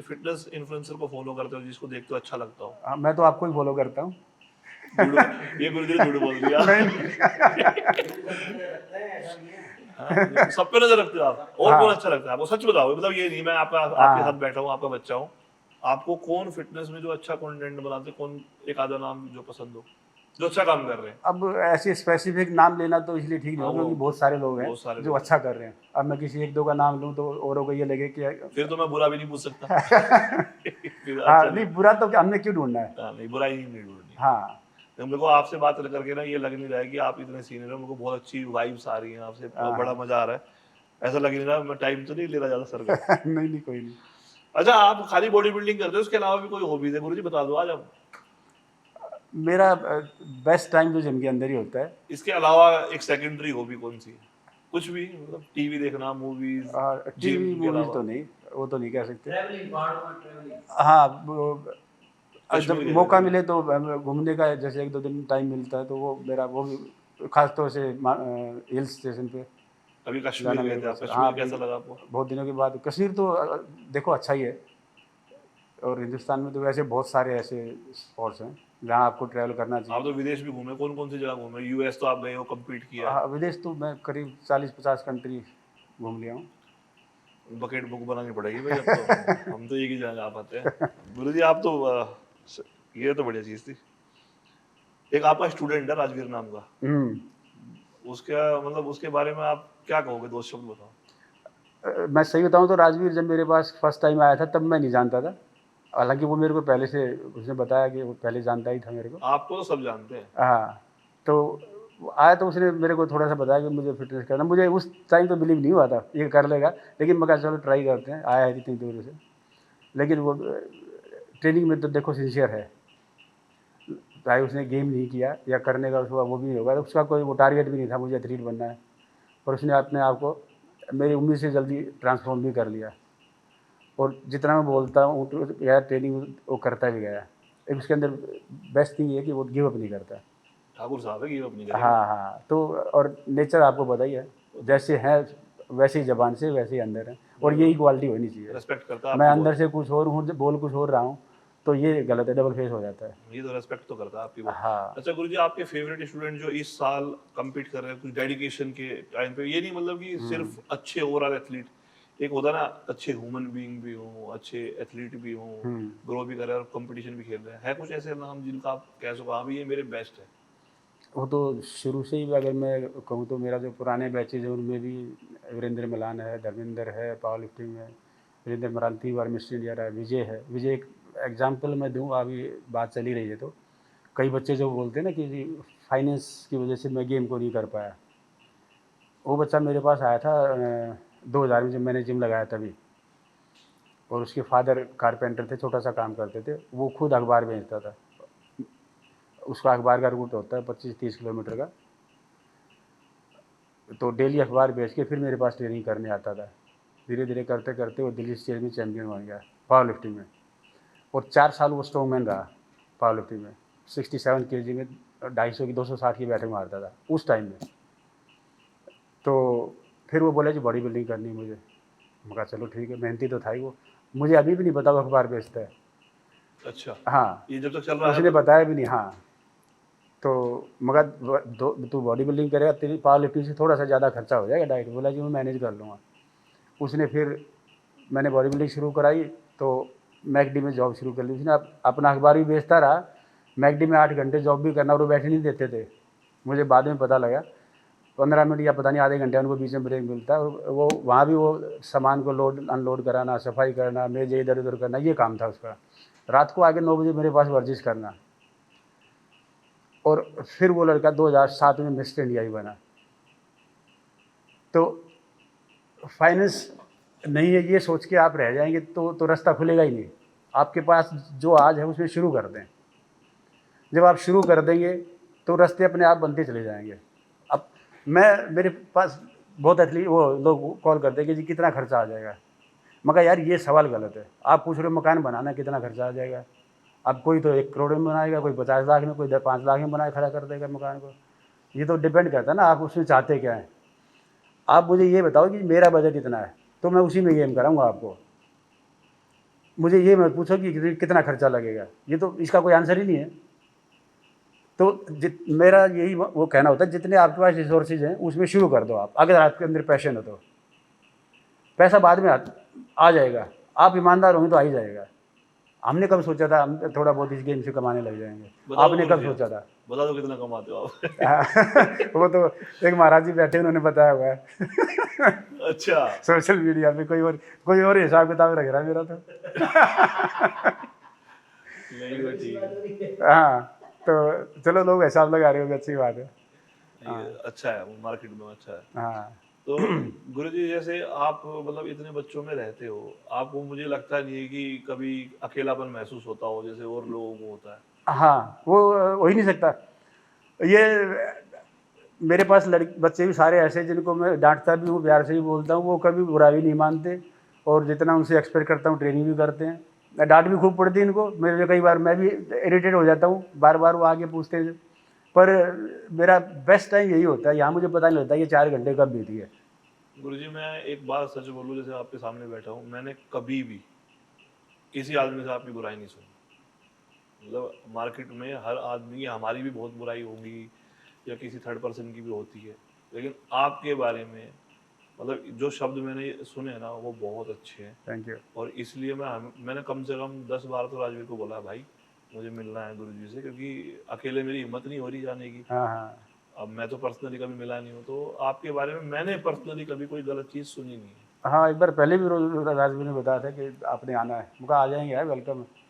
S2: फिटनेस इन्फ्लुएंसर को फॉलो करते हो जिसको देखते हो अच्छा लगता हो?
S1: हाँ, मैं तो आपको ही फॉलो करता हूँ।
S2: ये गुरु जी ने झूठ बोल दिया। हाँ, सब पे नजर रखते हो आप। और कौन अच्छा लगता है आपको, सच बताओ, मतलब ये नहीं मैं आपके साथ बैठा हूँ, आपका बच्चा हूँ, आपको कौन फिटनेस में जो अच्छा कंटेंट बनाते, कौन एक आधा नाम जो पसंद हो, जो अच्छा काम कर रहे हैं?
S1: अब ऐसे स्पेसिफिक नाम लेना तो इसलिए ठीक नहीं
S2: हाँ,
S1: होगा, क्योंकि बहुत सारे लोग हैं जो
S2: लोग
S1: अच्छा कर रहे हैं। अब मैं किसी एक दो का नाम लूँ तो औरों को ये लगे कि
S2: फिर तो मैं बुरा भी नहीं पूछ सकता। फिर
S1: हाँ
S2: अच्छा
S1: नहीं, बुरा तो हमने क्यों ढूंढना है।
S2: नहीं, बुराई नहीं ढूंढनी।
S1: हाँ,
S2: मेरे को आपसे बात करके ना ये लग नहीं रहा है कि आप इतने सीनियर हो, मेरे को बहुत अच्छी वाइब्स आ रही हैं आपसे, बड़ा मजा आ रहा है। ऐसा लग नहीं रहा मैं टाइम तो नहीं ले रहा ज्यादा सर का।
S1: नहीं नहीं कोई नहीं।
S2: अच्छा, आप खाली बॉडी बिल्डिंग करते हो, उसके अलावा भी कोई हॉबीज है गुरुजी, बता दो आज हम।
S1: मेरा बेस्ट टाइम तो जिम के अंदर ही होता है।
S2: इसके अलावा एक सेकेंडरी हॉबी कौन सी है? कुछ भी, मतलब टीवी देखना, मूवीज,
S1: टीवी
S2: जिम के
S1: मूवीज
S2: अलावा?
S1: तो नहीं, वो तो नहीं कह सकते।
S3: ट्रैवलिंग, पहाड़ों में ट्रैवलिंग।
S1: हाँ
S2: कश्मीर
S1: जब
S2: गए
S1: मौका
S2: थे?
S1: मिले तो घूमने का, जैसे एक दो दिन टाइम मिलता है तो वो मेरा वो भी खास तौर से हिल स्टेशन पे
S2: अभी कश्मीर
S1: जाना
S2: गए
S1: मेरे
S2: थे आप,
S1: पास। हाँ
S2: कश्मीर कैसा लगा आपको?
S1: बहुत दिनों के बाद कश्मीर तो देखो अच्छा ही है। और हिंदुस्तान में तो वैसे बहुत सारे ऐसे स्पॉट्स हैं जहाँ आपको ट्रैवल करना
S2: आप
S1: चाहिए।
S2: तो विदेश भी घूमे, कौन कौन सी जगह घूमे? यूएस तो आप गए हो, कम्पीट किया है।
S1: विदेश तो मैं करीब 40-50 कंट्री घूम लिया हूँ।
S2: बकेट बुक बनानी पड़ेगी भाई अब तो। हम तो एक ही जगह जा पाते हैं गुरु जी। आप तो ये तो बढ़िया चीज थी। एक आपका स्टूडेंट है राजवीर नाम का, उसका मतलब उसके बारे में आप क्या कहोगे, दो शब्द बताओ।
S1: मैं सही बताऊँ तो राजवीर जब मेरे पास फर्स्ट टाइम आया था तब मैं नहीं जानता था। हालांकि वो मेरे को पहले से, उसने बताया कि वो पहले जानता ही था मेरे को।
S2: आपको तो सब जानते हैं।
S1: हाँ तो वो आया तो उसने मेरे को थोड़ा सा बताया कि मुझे फिटनेस करना। मुझे उस टाइम तो बिलीव नहीं हुआ था ये कर लेगा, लेकिन मैं कहा चलो ट्राई करते हैं, आया है इतनी दूर से। लेकिन वो ट्रेनिंग में तो देखो सिंसियर है, चाहे उसने गेम नहीं किया या करने का उसका वो भी नहीं होगा, तो उसका कोई वो टारगेट भी नहीं था मुझे एथलीट बनना है। और उसने अपने आप को मेरी उम्मीद से जल्दी ट्रांसफॉर्म भी कर लिया। और जितना मैं बोलता हूँ तो यार ट्रेनिंग वो करता भी गया। एक उसके अंदर बेस्ट थिंग ये है कि वो गिव अप नहीं करता।
S2: ठाकुर साहब है, गिव अप नहीं करेंगे।
S1: हाँ हाँ, तो और नेचर आपको पता ही है, जैसे है वैसे ही जबान से वैसे ही अंदर है, और यही क्वालिटी होनी चाहिए।
S2: रेस्पेक्ट करता है
S1: मैं
S2: आपकी
S1: अंदर
S2: बहुत।
S1: से कुछ और हूँ, बोल कुछ और रहा हूँ, तो ये गलत है, डबल फेस हो जाता है।
S2: ये तो रेस्पेक्ट तो करता है आपकी बहुत।
S1: हाँ
S2: अच्छा गुरुजी, आपके फेवरेट स्टूडेंट जो इस साल compete कर रहे हैं कुछ डेडिकेशन के टाइम पे, ये नहीं मतलब कि सिर्फ अच्छे ओवरऑल एथलीट, एक होता है ना अच्छे ह्यूमन बीइंग भी हो, अच्छे एथलीट भी हो, ग्रो भी कर रहे हैं और कंपटीशन भी खेल रहे हैं, है कुछ ऐसे नाम जिनका आप कह सको हाँ भी ये मेरे बेस्ट है?
S1: वो तो शुरू से ही अगर मैं कहूँ तो मेरा जो पुराने बैचेज हैं उनमें भी वीरेंद्र मलान है, धर्मेंद्र है, पावर लिफ्टिंग में वीरेंद्र मलान 3 बार मिस्टर इंडिया रहा है, विजय है। विजय एक एग्जाम्पल मैं दूँ, अभी बात चली रही है तो कई बच्चे जो बोलते हैं ना कि जी फाइनेंस की वजह से मैं गेम को नहीं कर पाया, वो बच्चा मेरे पास आया था 2000 में जब मैंने जिम लगाया तभी। और उसके फादर कारपेंटर थे, छोटा सा काम करते थे, वो खुद अखबार बेचता था। उसका अखबार का रूट होता है 25-30 किलोमीटर का, तो डेली अखबार बेच के फिर मेरे पास ट्रेनिंग करने आता था। धीरे धीरे करते करते वो दिल्ली स्टेट में चैम्पियन बन गया पावर लिफ्टिंग में। और 4 साल वो स्ट्रॉन्ग मैन रहा पावर लिफ्टिंग में। 67 केजी में 250 की 260 की बैटिंग मारता था उस टाइम में। तो फिर वो बोला जी बॉडी बिल्डिंग करनी है मुझे। मैं कहा चलो ठीक है, मेहनती तो था ही वो। मुझे अभी भी नहीं पता वो अखबार बेचता है।
S2: अच्छा,
S1: हाँ,
S2: ये जब तक चल रहा है
S1: उसने
S2: तो?
S1: बताया भी नहीं। हाँ, तो मगर तू बॉडी बिल्डिंग करेगा, तेरी पावर लिफ्टिंग से थोड़ा सा ज़्यादा खर्चा हो जाएगा डाइट। बोला जी मैं मैनेज कर लूँगा। उसने फिर मैंने बॉडी बिल्डिंग शुरू कराई तो मैकडी में जॉब शुरू कर ली उसने। अपना अखबार भी बेचता रहा, मैकडी में 8 घंटे जॉब भी करना, और वो बैठे नहीं देते थे। मुझे बाद में पता लगा 15 मिनट या पता नहीं आधे घंटे उनको बीच में ब्रेक मिलता है। और वो वहाँ भी वो सामान को लोड अनलोड कराना, सफाई करना, मेज़ें इधर उधर करना, ये काम था उसका। रात को आके 9 बजे मेरे पास वर्जिश करना। और फिर वो लड़का 2007 में मिस्टर इंडिया ही बना। तो फाइनेंस नहीं है ये सोच के आप रह जाएंगे तो रास्ता खुलेगा ही नहीं। आपके पास जो आज है उसमें शुरू कर दें। जब आप शुरू कर देंगे तो रास्ते अपने आप बनते चले जाएंगे। अब मेरे पास बहुत एथलीट वो लोग कॉल करते हैं कि जी कितना खर्चा आ जाएगा। मगर यार ये सवाल गलत है। आप पूछ रहे हो मकान बनाना कितना खर्चा आ जाएगा। अब कोई तो 1 करोड़ में बनाएगा, कोई 50 लाख में, कोई 5 लाख में बना खड़ा कर देगा मकान को। ये तो डिपेंड करता है ना आप उसमें चाहते क्या हैं। आप मुझे ये बताओ कि मेरा बजट इतना है तो मैं उसी में गेम कराऊंगा आपको। मुझे ये मत पूछो कि कितना खर्चा लगेगा, ये तो इसका कोई आंसर ही नहीं है। तो मेरा यही वो कहना होता है जितने आपके पास रिसोर्सेज हैं उसमें शुरू कर दो आप, अगर आपके अंदर पैशन हो तो। पैसा बाद में आ जाएगा, आप ईमानदार होंगे तो आ ही जाएगा। हमने कब सोचा था हम थोड़ा बहुत इस गेम से कमाने लग जाएंगे? आपने कब सोचा था?
S2: बता दो कितना कमाते हो आप?
S1: वो तो एक महाराज जी बैठे उन्होंने बताया हुआ है।
S2: अच्छा,
S1: सोशल मीडिया पे कोई और हिसाब किताब रख रहा है मेरा तो।
S2: नहीं वो ठीक है।
S1: हाँ, तो चलो लोग हिसाब लगा रहे हो, अच्छी बात है।
S2: ये अच्छा है, वो मार्केट में अच्छा है।
S1: हाँ
S2: तो गुरुजी जैसे आप मतलब इतने बच्चों में रहते हो, आपको मुझे लगता नहीं है कि कभी अकेलापन महसूस होता हो जैसे और लोगों को होता है?
S1: हाँ, वो हो ही नहीं सकता। ये मेरे पास बच्चे भी सारे ऐसे हैं जिनको मैं डांटता भी हूँ, प्यार से भी बोलता हूँ, वो कभी बुरा भी नहीं मानते और जितना उनसे एक्सपेक्ट करता हूँ ट्रेनिंग भी करते हैं। डांट भी खूब पड़ती है इनको मेरे, कई बार मैं भी इरिटेट हो जाता हूँ, बार बार वो आगे पूछते हैं। पर मेरा बेस्ट टाइम यही होता है, यहाँ मुझे पता नहीं लगता ये 4 घंटे कब बीती है।
S2: गुरुजी मैं एक बात सच बोलूं, जैसे आपके सामने बैठा हूँ, मैंने कभी भी किसी आदमी से आपकी बुराई नहीं सुनी। मतलब मार्केट में हर आदमी, हमारी भी बहुत बुराई होगी या किसी थर्ड पर्सन की भी होती है, लेकिन आपके बारे में मतलब जो शब्द मैंने सुने ना वो बहुत अच्छे हैं।
S1: Thank you.
S2: और इसलिए मैंने कम से कम 10 बार तो राजवीर को बोला भाई मुझे मिलना है गुरुजी से, क्योंकि अकेले मेरी हिम्मत नहीं हो रही जाने की।
S1: हाँ हाँ
S2: अब मैं तो पर्सनली कभी मिला नहीं हूँ, तो आपके बारे में मैंने पर्सनली कभी कोई गलत चीज़ सुनी नहीं है।
S1: हाँ, एक बार पहले भी राजवीर ने बताया था कि आपने आना है, मुझे आ जाएंगे यार, वेलकम है।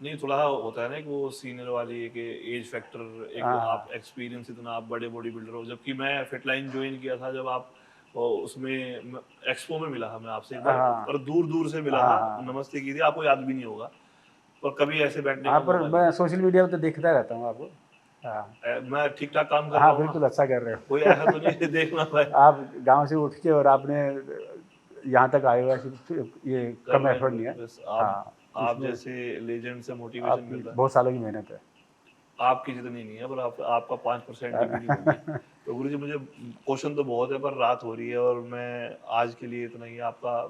S2: नहीं, थोड़ा होता है ना कि वो सीनियर वाली एक एज फैक्टर, एक
S1: हाँ
S2: आप
S1: हाँ
S2: एक्सपीरियंस, इतना आप बड़े बॉडी बिल्डर हो, जबकि मैं फिटलाइन ज्वाइन किया था जब आप उसमें एक्सपो में मिला था मैं आपसे एक बार,
S1: हाँ
S2: पर दूर दूर से मिला
S1: हाँ
S2: था,
S1: हाँ
S2: नमस्ते की थी, आपको याद भी नहीं होगा, पर कभी ऐसे बैठने
S1: हाँ,
S2: का
S1: पर
S2: मौका नहीं
S1: मैं
S2: मिला।
S1: सोशल मीडिया पे तो देखता रहता हूँ आपको। हाँ
S2: मैं ठीक ठाक काम कर रहा
S1: हाँ,
S2: हूँ ना?
S1: बिल्कुल अच्छा कर रहे
S2: कोई
S1: हो।
S2: ऐसा तो नहीं देखना भाई?
S1: आप गांव से उठ के और आपने यहाँ तक आए हो, ये
S2: कर
S1: कम
S2: रहे हैं
S1: एफर्ट नहीं
S2: गुरुजी,
S1: है।
S2: बस
S1: हाँ,
S2: आप
S1: इसमें
S2: जैसे लेजेंड से मोटिवेशन
S1: आपकी
S2: मिल रहा है।
S1: बहुत सालों की मेहनत है।
S2: आपकी जितनी नहीं है, पर आपका 5% भी नहीं होगी। तो गुरुजी मुझे क्वेश्चन तो बहुत है, पर रात हो रही है और मैं आज के लिए इतना ही। आपका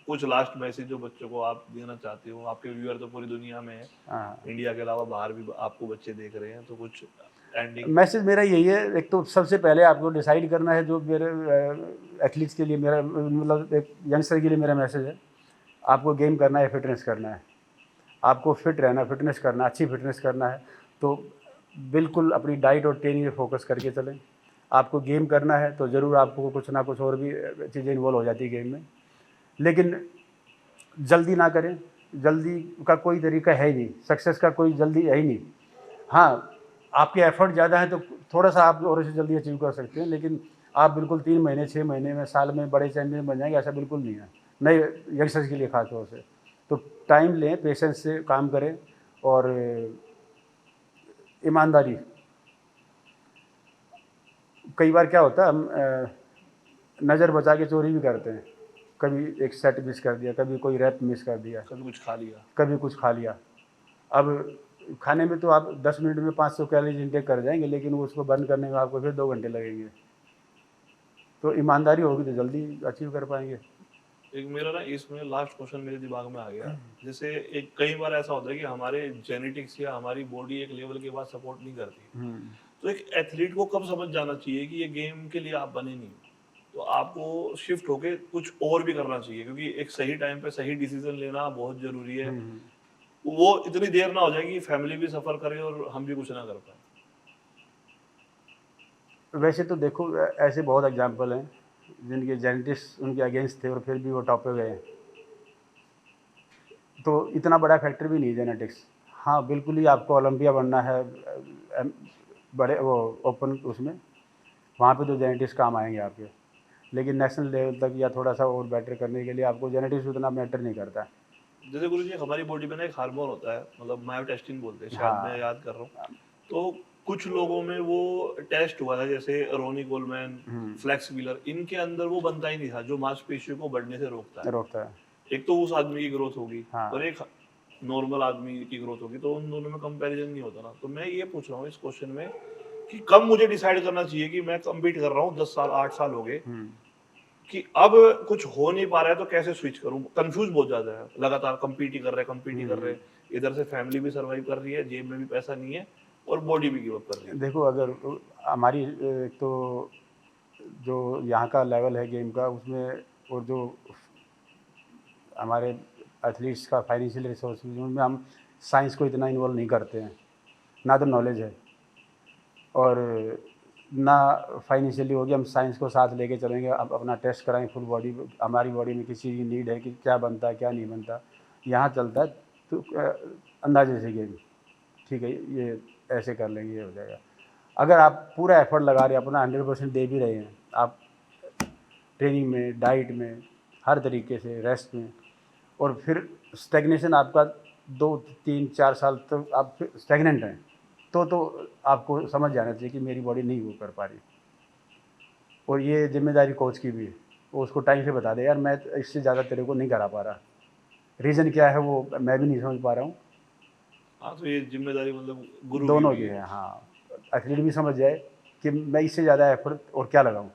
S2: कुछ लास्ट मैसेज जो बच्चों को आप देना चाहते हो, आपके व्यूअर तो पूरी दुनिया में है,
S1: हाँ,
S2: इंडिया के अलावा बाहर भी आपको बच्चे देख रहे हैं, तो कुछ एंडिंग।
S1: मैसेज मेरा यही है, एक तो सबसे पहले आपको डिसाइड करना है, जो मेरे एथलीट्स के लिए मेरा मतलब एक यंगस्टर के लिए मेरा मैसेज है, आपको गेम करना है, फिटनेस करना है, आपको फिट रहना, फिटनेस करना, अच्छी फिटनेस करना है, तो बिल्कुल अपनी डाइट और ट्रेनिंग पे फोकस करके चलें। आपको गेम करना है तो ज़रूर आपको कुछ ना कुछ और भी चीज़ें इन्वॉल्व हो जाती है गेम में, लेकिन जल्दी ना करें। जल्दी का कोई तरीका है ही नहीं, सक्सेस का कोई जल्दी है ही नहीं। हाँ, आपके एफर्ट ज़्यादा है तो थोड़ा-सा आप और इससे जल्दी अचीव कर सकते हैं, लेकिन आप बिल्कुल 3 महीने, 6 महीने में, साल में बड़े चैंपियन बन जाएँगे, ऐसा बिल्कुल नहीं है। नए यंगस्टर्स के लिए ख़ास तौर से। तो टाइम लें, पेशेंस से काम करें और ईमानदारी। कई बार क्या होता है, हम नज़र बचा के चोरी भी करते हैं। कभी एक सेट मिस कर दिया, कभी कोई रैप मिस कर दिया,
S2: कभी कुछ खा लिया।
S1: कभी कुछ खा लिया। अब खाने में तो आप 10 मिनट में 500 कैलोरीज़ इंटेक कर जाएँगे, लेकिन वो उसको बर्न करने में आपको फिर 2 घंटे लगेंगे। तो ईमानदारी होगी तो जल्दी अचीव कर पाएँगे।
S2: एक मेरा ना इसमें लास्ट क्वेश्चन मेरे दिमाग में आ गया, जैसे एक कई बार ऐसा होता है कि हमारे जेनेटिक्स या हमारी बॉडी एक लेवल के बाद सपोर्ट नहीं करती,
S1: हुँ।
S2: तो एक एथलीट को कब समझ जाना चाहिए कि ये गेम के लिए आप बने नहीं हो? तो आपको शिफ्ट होके कुछ और भी करना चाहिए, क्योंकि एक सही टाइम पे सही डिसीजन लेना बहुत जरूरी है।
S1: हुँ, हुँ।
S2: वो इतनी देर ना हो जाए कि फैमिली भी सफर करे और हम भी कुछ ना कर पाए।
S1: वैसे तो देखो, ऐसे बहुत एग्ज़ाम्पल हैं, जिनके जेनेटिक्स उनके अगेंस्ट थे और फिर भी वो टॉप पे गए। तो इतना बड़ा फैक्टर भी नहीं है जेनेटिक्स। हाँ, बिल्कुल ही आपको ओलंपिया बनना है, बड़े वो ओपन उसमें, वहाँ पे तो जेनेटिक्स काम आएँगे आपके। लेकिन नेशनल लेवल तक या थोड़ा-सा और बेटर करने के लिए आपको जेनेटिक्स उतना मैटर नहीं करता।
S2: जैसे गुरुजी हमारी बॉडी में ना एक हार्मोन होता है, मतलब मायोटेस्टिन बोलते हैं, शायद मैं
S1: हाँ।
S2: याद कर रहा हूँ। तो कुछ लोगों में वो टेस्ट हुआ था, जैसे रोनी कोलमैन,
S1: हुँ,
S2: फ्लेक्स व्हीलर, इनके अंदर वो बनता ही नहीं था जो मांसपेशियों को बढ़ने से रोकता है।
S1: रोकता है।
S2: एक तो उस आदमी की ग्रोथ होगी
S1: हाँ।
S2: और एक नॉर्मल आदमी की ग्रोथ होगी, तो उन दोनों में कंपैरिजन नहीं होता ना। तो मैं ये पूछ रहा हूँ इस क्वेश्चन में कि कब मुझे डिसाइड करना चाहिए कि मैं कम्पीट कर रहा हूँ, 10 साल 8 साल हो गए,
S1: हुँ।
S2: कि अब कुछ हो नहीं पा रहा है तो कैसे स्विच करूँ? कंफ्यूज बहुत ज़्यादा है, लगातार कम्पीट ही कर रहे हैं, कम्पीट ही
S1: हुँ,
S2: कर रहे
S1: हुँ।
S2: हैं। इधर से फैमिली भी सर्वाइव कर रही है, जेब में भी पैसा नहीं है और बॉडी भी गिव अप कर रही है।
S1: देखो, अगर हमारी एक तो जो यहाँ का लेवल है गेम का, उसमें और जो हमारे एथलीट्स का फाइनेंशियल रिसोर्सेज, उनमें हम साइंस को इतना इन्वॉल्व नहीं करते हैं, ना तो नॉलेज है और ना फाइनेंशियली होगी। हम साइंस को साथ लेके चलेंगे, अब अपना टेस्ट कराएंगे फुल बॉडी, हमारी बॉडी में किसी की नीड है कि क्या बनता है क्या नहीं बनता, यहाँ चलता है तो अंदाजे से गेम। ठीक है, ये ऐसे कर लेंगे, ये हो जाएगा। अगर आप पूरा एफर्ट लगा रहे हैं, अपना 100% दे भी रहे हैं आप, ट्रेनिंग में, डाइट में, हर तरीके से, रेस्ट में, और फिर स्टेगनेशन आपका 2 3 4 साल तक आप स्टेगनेंट हैं, तो आपको समझ जाना चाहिए कि मेरी बॉडी नहीं वो कर पा रही। और ये जिम्मेदारी कोच की भी है, वो उसको टाइम से बता दे, यार मैं इससे ज़्यादा तेरे को नहीं करा पा रहा, रीज़न क्या है वो मैं भी नहीं समझ पा रहा हूँ।
S2: हाँ, तो ये जिम्मेदारी मतलब गुरु
S1: दोनों
S2: की
S1: की
S2: भी है।
S1: है, हाँ। एथलीट भी समझ जाए कि मैं इससे ज़्यादा एफर्ट और क्या लगाऊं।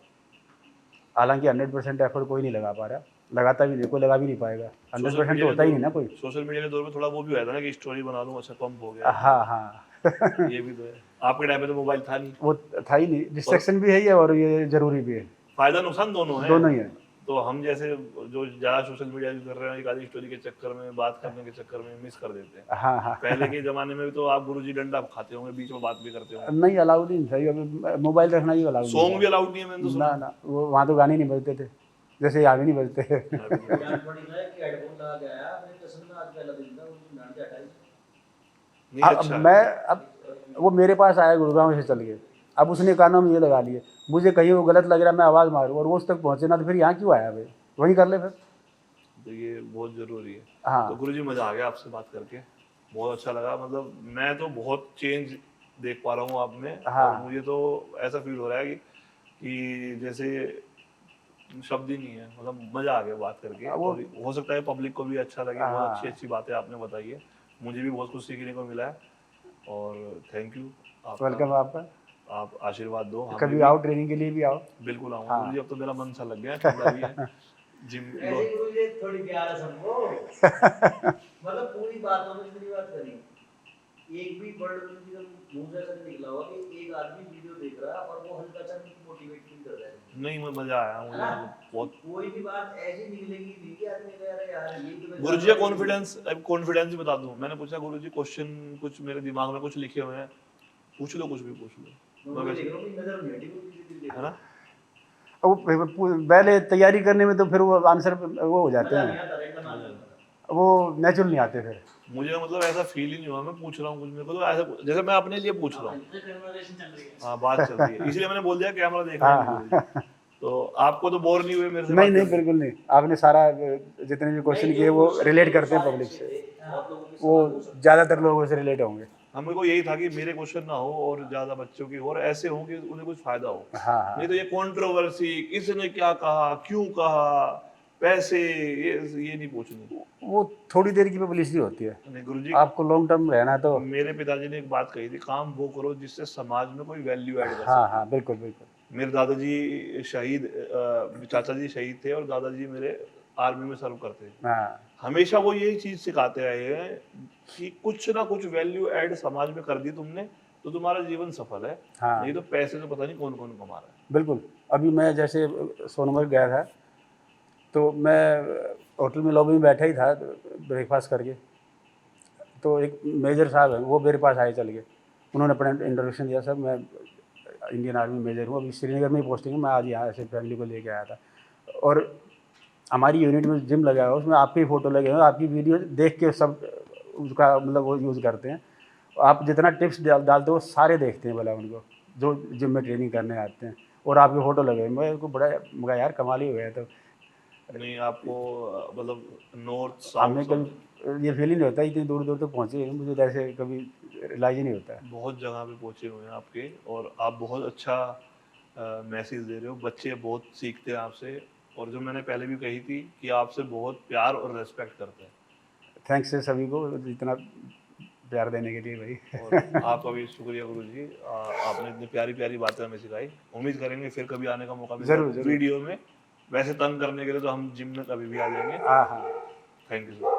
S1: हालांकि 100% एफर्ट कोई नहीं लगा पा रहा, लगाता भी नहीं, कोई लगा भी नहीं पाएगा। 100% तो होता ही नहीं ना कोई।
S2: सोशल मीडिया के दौर में थोड़ा वो भी होता है ना कि स्टोरी बना दूं, अच्छा पंप हो गया।
S1: हाँ हाँ
S2: ये भी तो है। आपके टाइम पे तो मोबाइल था नहीं।
S1: वो था ही नहीं, डिस्ट्रैक्शन भी है ये और ये ज़रूरी भी है,
S2: फायदा नुकसान दोनों है।
S1: दोनों ही है।
S2: तो हम जैसे जो ज़्यादा सोशल मीडिया यूज कर रहे हैं, एक आधी स्टोरी के चक्कर में, बात करने के चक्कर में मिस कर देते हैं।
S1: हाँ हाँ
S2: पहले के ज़माने में भी तो आप गुरुजी डंडा खाते होंगे, बीच में बात भी करते होंगे।
S1: नहीं, अलाउड ही नहीं था, अभी मोबाइल रखना ही अलाउड नहीं
S2: सॉन्ग भी अलाउड नहीं है, मैंने तो
S1: था।
S2: सुना।
S1: ना वो वहाँ तो गाने नहीं बजते थे, जैसे यहाँ भी नहीं बजते।
S3: यार बड़ी ना कि हेडफोन लगा के आया मेरे चश्मे में, आज पहला दिन था वो नाम क्या हटाई।
S2: नहीं,
S1: अब
S2: अच्छा है।
S1: मैं अब वो मेरे पास आया गुड़गांव से चल के, अब उसने कानों में ये लगा लिए, मुझे कहीं वो गलत लग रहा है मैं आवाज़ मारूँ और वो उस तक पहुँचे ना, तो फिर यहाँ क्यों आया भाई, वहीं कर ले फिर।
S2: तो ये बहुत ज़रूरी है।
S1: हाँ।
S2: तो गुरुजी मज़ा आ गया आपसे बात करके, बहुत अच्छा लगा। मतलब मैं तो बहुत चेंज देख पा रहा हूँ आप में।
S1: हाँ।
S2: और मुझे तो ऐसा फील हो रहा है कि जैसे शब्द ही नहीं है, मतलब मज़ा आ गया बात करके।
S1: वो
S2: और हो सकता है पब्लिक को भी अच्छा लगे। बहुत
S1: हाँ।
S2: अच्छी अच्छी बातें आपने बताई है, मुझे भी बहुत कुछ सीखने को मिला है। और थैंक यू आपका।
S1: वेलकम आपका,
S2: आप आशीर्वाद दो हमें
S1: कभी
S2: भी।
S1: आओ ट्रेनिंग के लिए भी आओ।
S2: बिल्कुल आऊँगा
S1: हाँ।
S2: गुरुजी, अब तो मेरा मन सा लग गया, ठंडा भी है जिम।
S3: ऐसे गुरु जी थोड़ी प्यार है सबको। मतलब पूरी बातों में इतनी बात करी, एक भी वर्ड मुंह से ऐसा नहीं निकला होगा कि एक आदमी वीडियो देख रहा है और वो हल्का सा मोटिवेट फील कर रहा है।
S2: नहीं, मैं मज़ा आया मुझे, बहुत।
S3: कोई भी बात ऐसी निकलेगी नहीं कि आदमी कह रहा है यार ये तो मैं
S2: गुरुजी का कॉन्फिडेंस ही बता दूं। मैंने पूछा गुरुजी क्वेश्चन कुछ मेरे दिमाग में कुछ लिखे हुए हैं, पूछ लो, कुछ भी पूछ लो।
S3: मैं देख रहा हूँ कि नजर नहीं हटी वो
S2: है ना?
S1: वो पहले तैयारी करने में तो फिर वो आंसर वो हो जाते हैं, वो नेचुरल नहीं आते फिर।
S2: मुझे मतलब ऐसा फील ही नहीं हुआ मैं पूछ रहा हूँ कुछ, मेरे को तो ऐसा जैसे मैं अपने लिए पूछ रहा हूँ। हाँ, बात चल रही है, इसलिए मैंने बोल दिया कैमरा देख रहा है गुरुजी। तो आपको तो बोर नहीं हुए मेरे से
S1: नहीं
S2: बात
S1: नहीं,
S2: करके?
S1: बिल्कुल नहीं, आपने सारा जितने भी क्वेश्चन किए वो रिलेट करते हैं पब्लिक से, वो ज़्यादातर लोगों से रिलेट होंगे।
S2: हम को यही था कि मेरे क्वेश्चन ना हो और ज्यादा बच्चों की हो, और ऐसे हो कि उन्हें कुछ फायदा हो।
S1: हाँ हाँ।
S2: नहीं तो ये कंट्रोवर्सी, किसने क्या कहा, क्यों कहा, पैसे, ये नहीं पूछनी।
S1: वो थोड़ी देर की पब्लिसिटी होती है,
S2: नहीं गुरुजी,
S1: आपको लॉन्ग टर्म रहना है तो।
S2: मेरे पिताजी ने एक बात कही थी, काम वो करो जिससे समाज में कोई वैल्यू ऐड कर सके।
S1: हाँ हाँ, बिल्कुल बिल्कुल।
S2: मेरे दादाजी शहीद, चाचा जी शहीद थे और दादाजी मेरे आर्मी में सर्व करते थे।
S1: हाँ
S2: हमेशा वो यही चीज सिखाते आए हैं कि कुछ ना कुछ वैल्यू ऐड समाज में कर दी तुमने तो तुम्हारा जीवन सफल है।
S1: हाँ।
S2: नहीं तो पैसे तो पता नहीं कौन कौन कमा रहा है।
S1: बिल्कुल। अभी मैं जैसे सोनमर्ग गया था, तो मैं होटल में लॉबी में बैठा ही था ब्रेकफास्ट करके, तो एक मेजर साहब हैं, वो मेरे पास आए चल के, उन्होंने अपना इंट्रोडक्शन दिया, सर मैं इंडियन आर्मी मेजर हूँ, अभी श्रीनगर में ही पोस्टिंग है, मैं आज यहाँ ऐसे फैमिली को लेके आया था, और हमारी यूनिट में जिम लगा है, उसमें आपकी फ़ोटो लगे हुए, आपकी वीडियो देख के सब उसका मतलब वो यूज़ करते हैं, आप जितना टिप्स डालते हो सारे देखते हैं भला उनको, जो जिम में ट्रेनिंग करने आते हैं, और आपके फ़ोटो लगे हुए, मेरे को बड़ा मगा यार कमाल ही हो गया। तो
S2: नहीं, आपको मतलब नॉर्थ
S1: हमें
S2: साउथ
S1: कभी ये फील ही नहीं होता इतनी दूर दूर तक पहुँचे, मुझे तो ऐसे कभी रियलाइज ही नहीं होता है।
S2: बहुत जगह पे पहुंचे हुए हैं आपके, और आप बहुत अच्छा मैसेज दे रहे हो, बच्चे बहुत सीखते हैं आपसे। और जो मैंने पहले भी कही थी कि आपसे बहुत प्यार और रेस्पेक्ट करते हैं।
S1: थैंक्स है सभी को इतना प्यार देने के लिए भाई।
S2: और आपका भी शुक्रिया गुरुजी, आपने इतनी प्यारी प्यारी बातें हमें सिखाई। उम्मीद करेंगे फिर कभी आने का मौका मिलेगा
S1: जरूर, जरूर।
S2: वीडियो में। वैसे तंग करने के लिए तो हम जिम में कभी भी आ जाएंगे।
S1: हाँ हाँ।
S2: Thank you sir.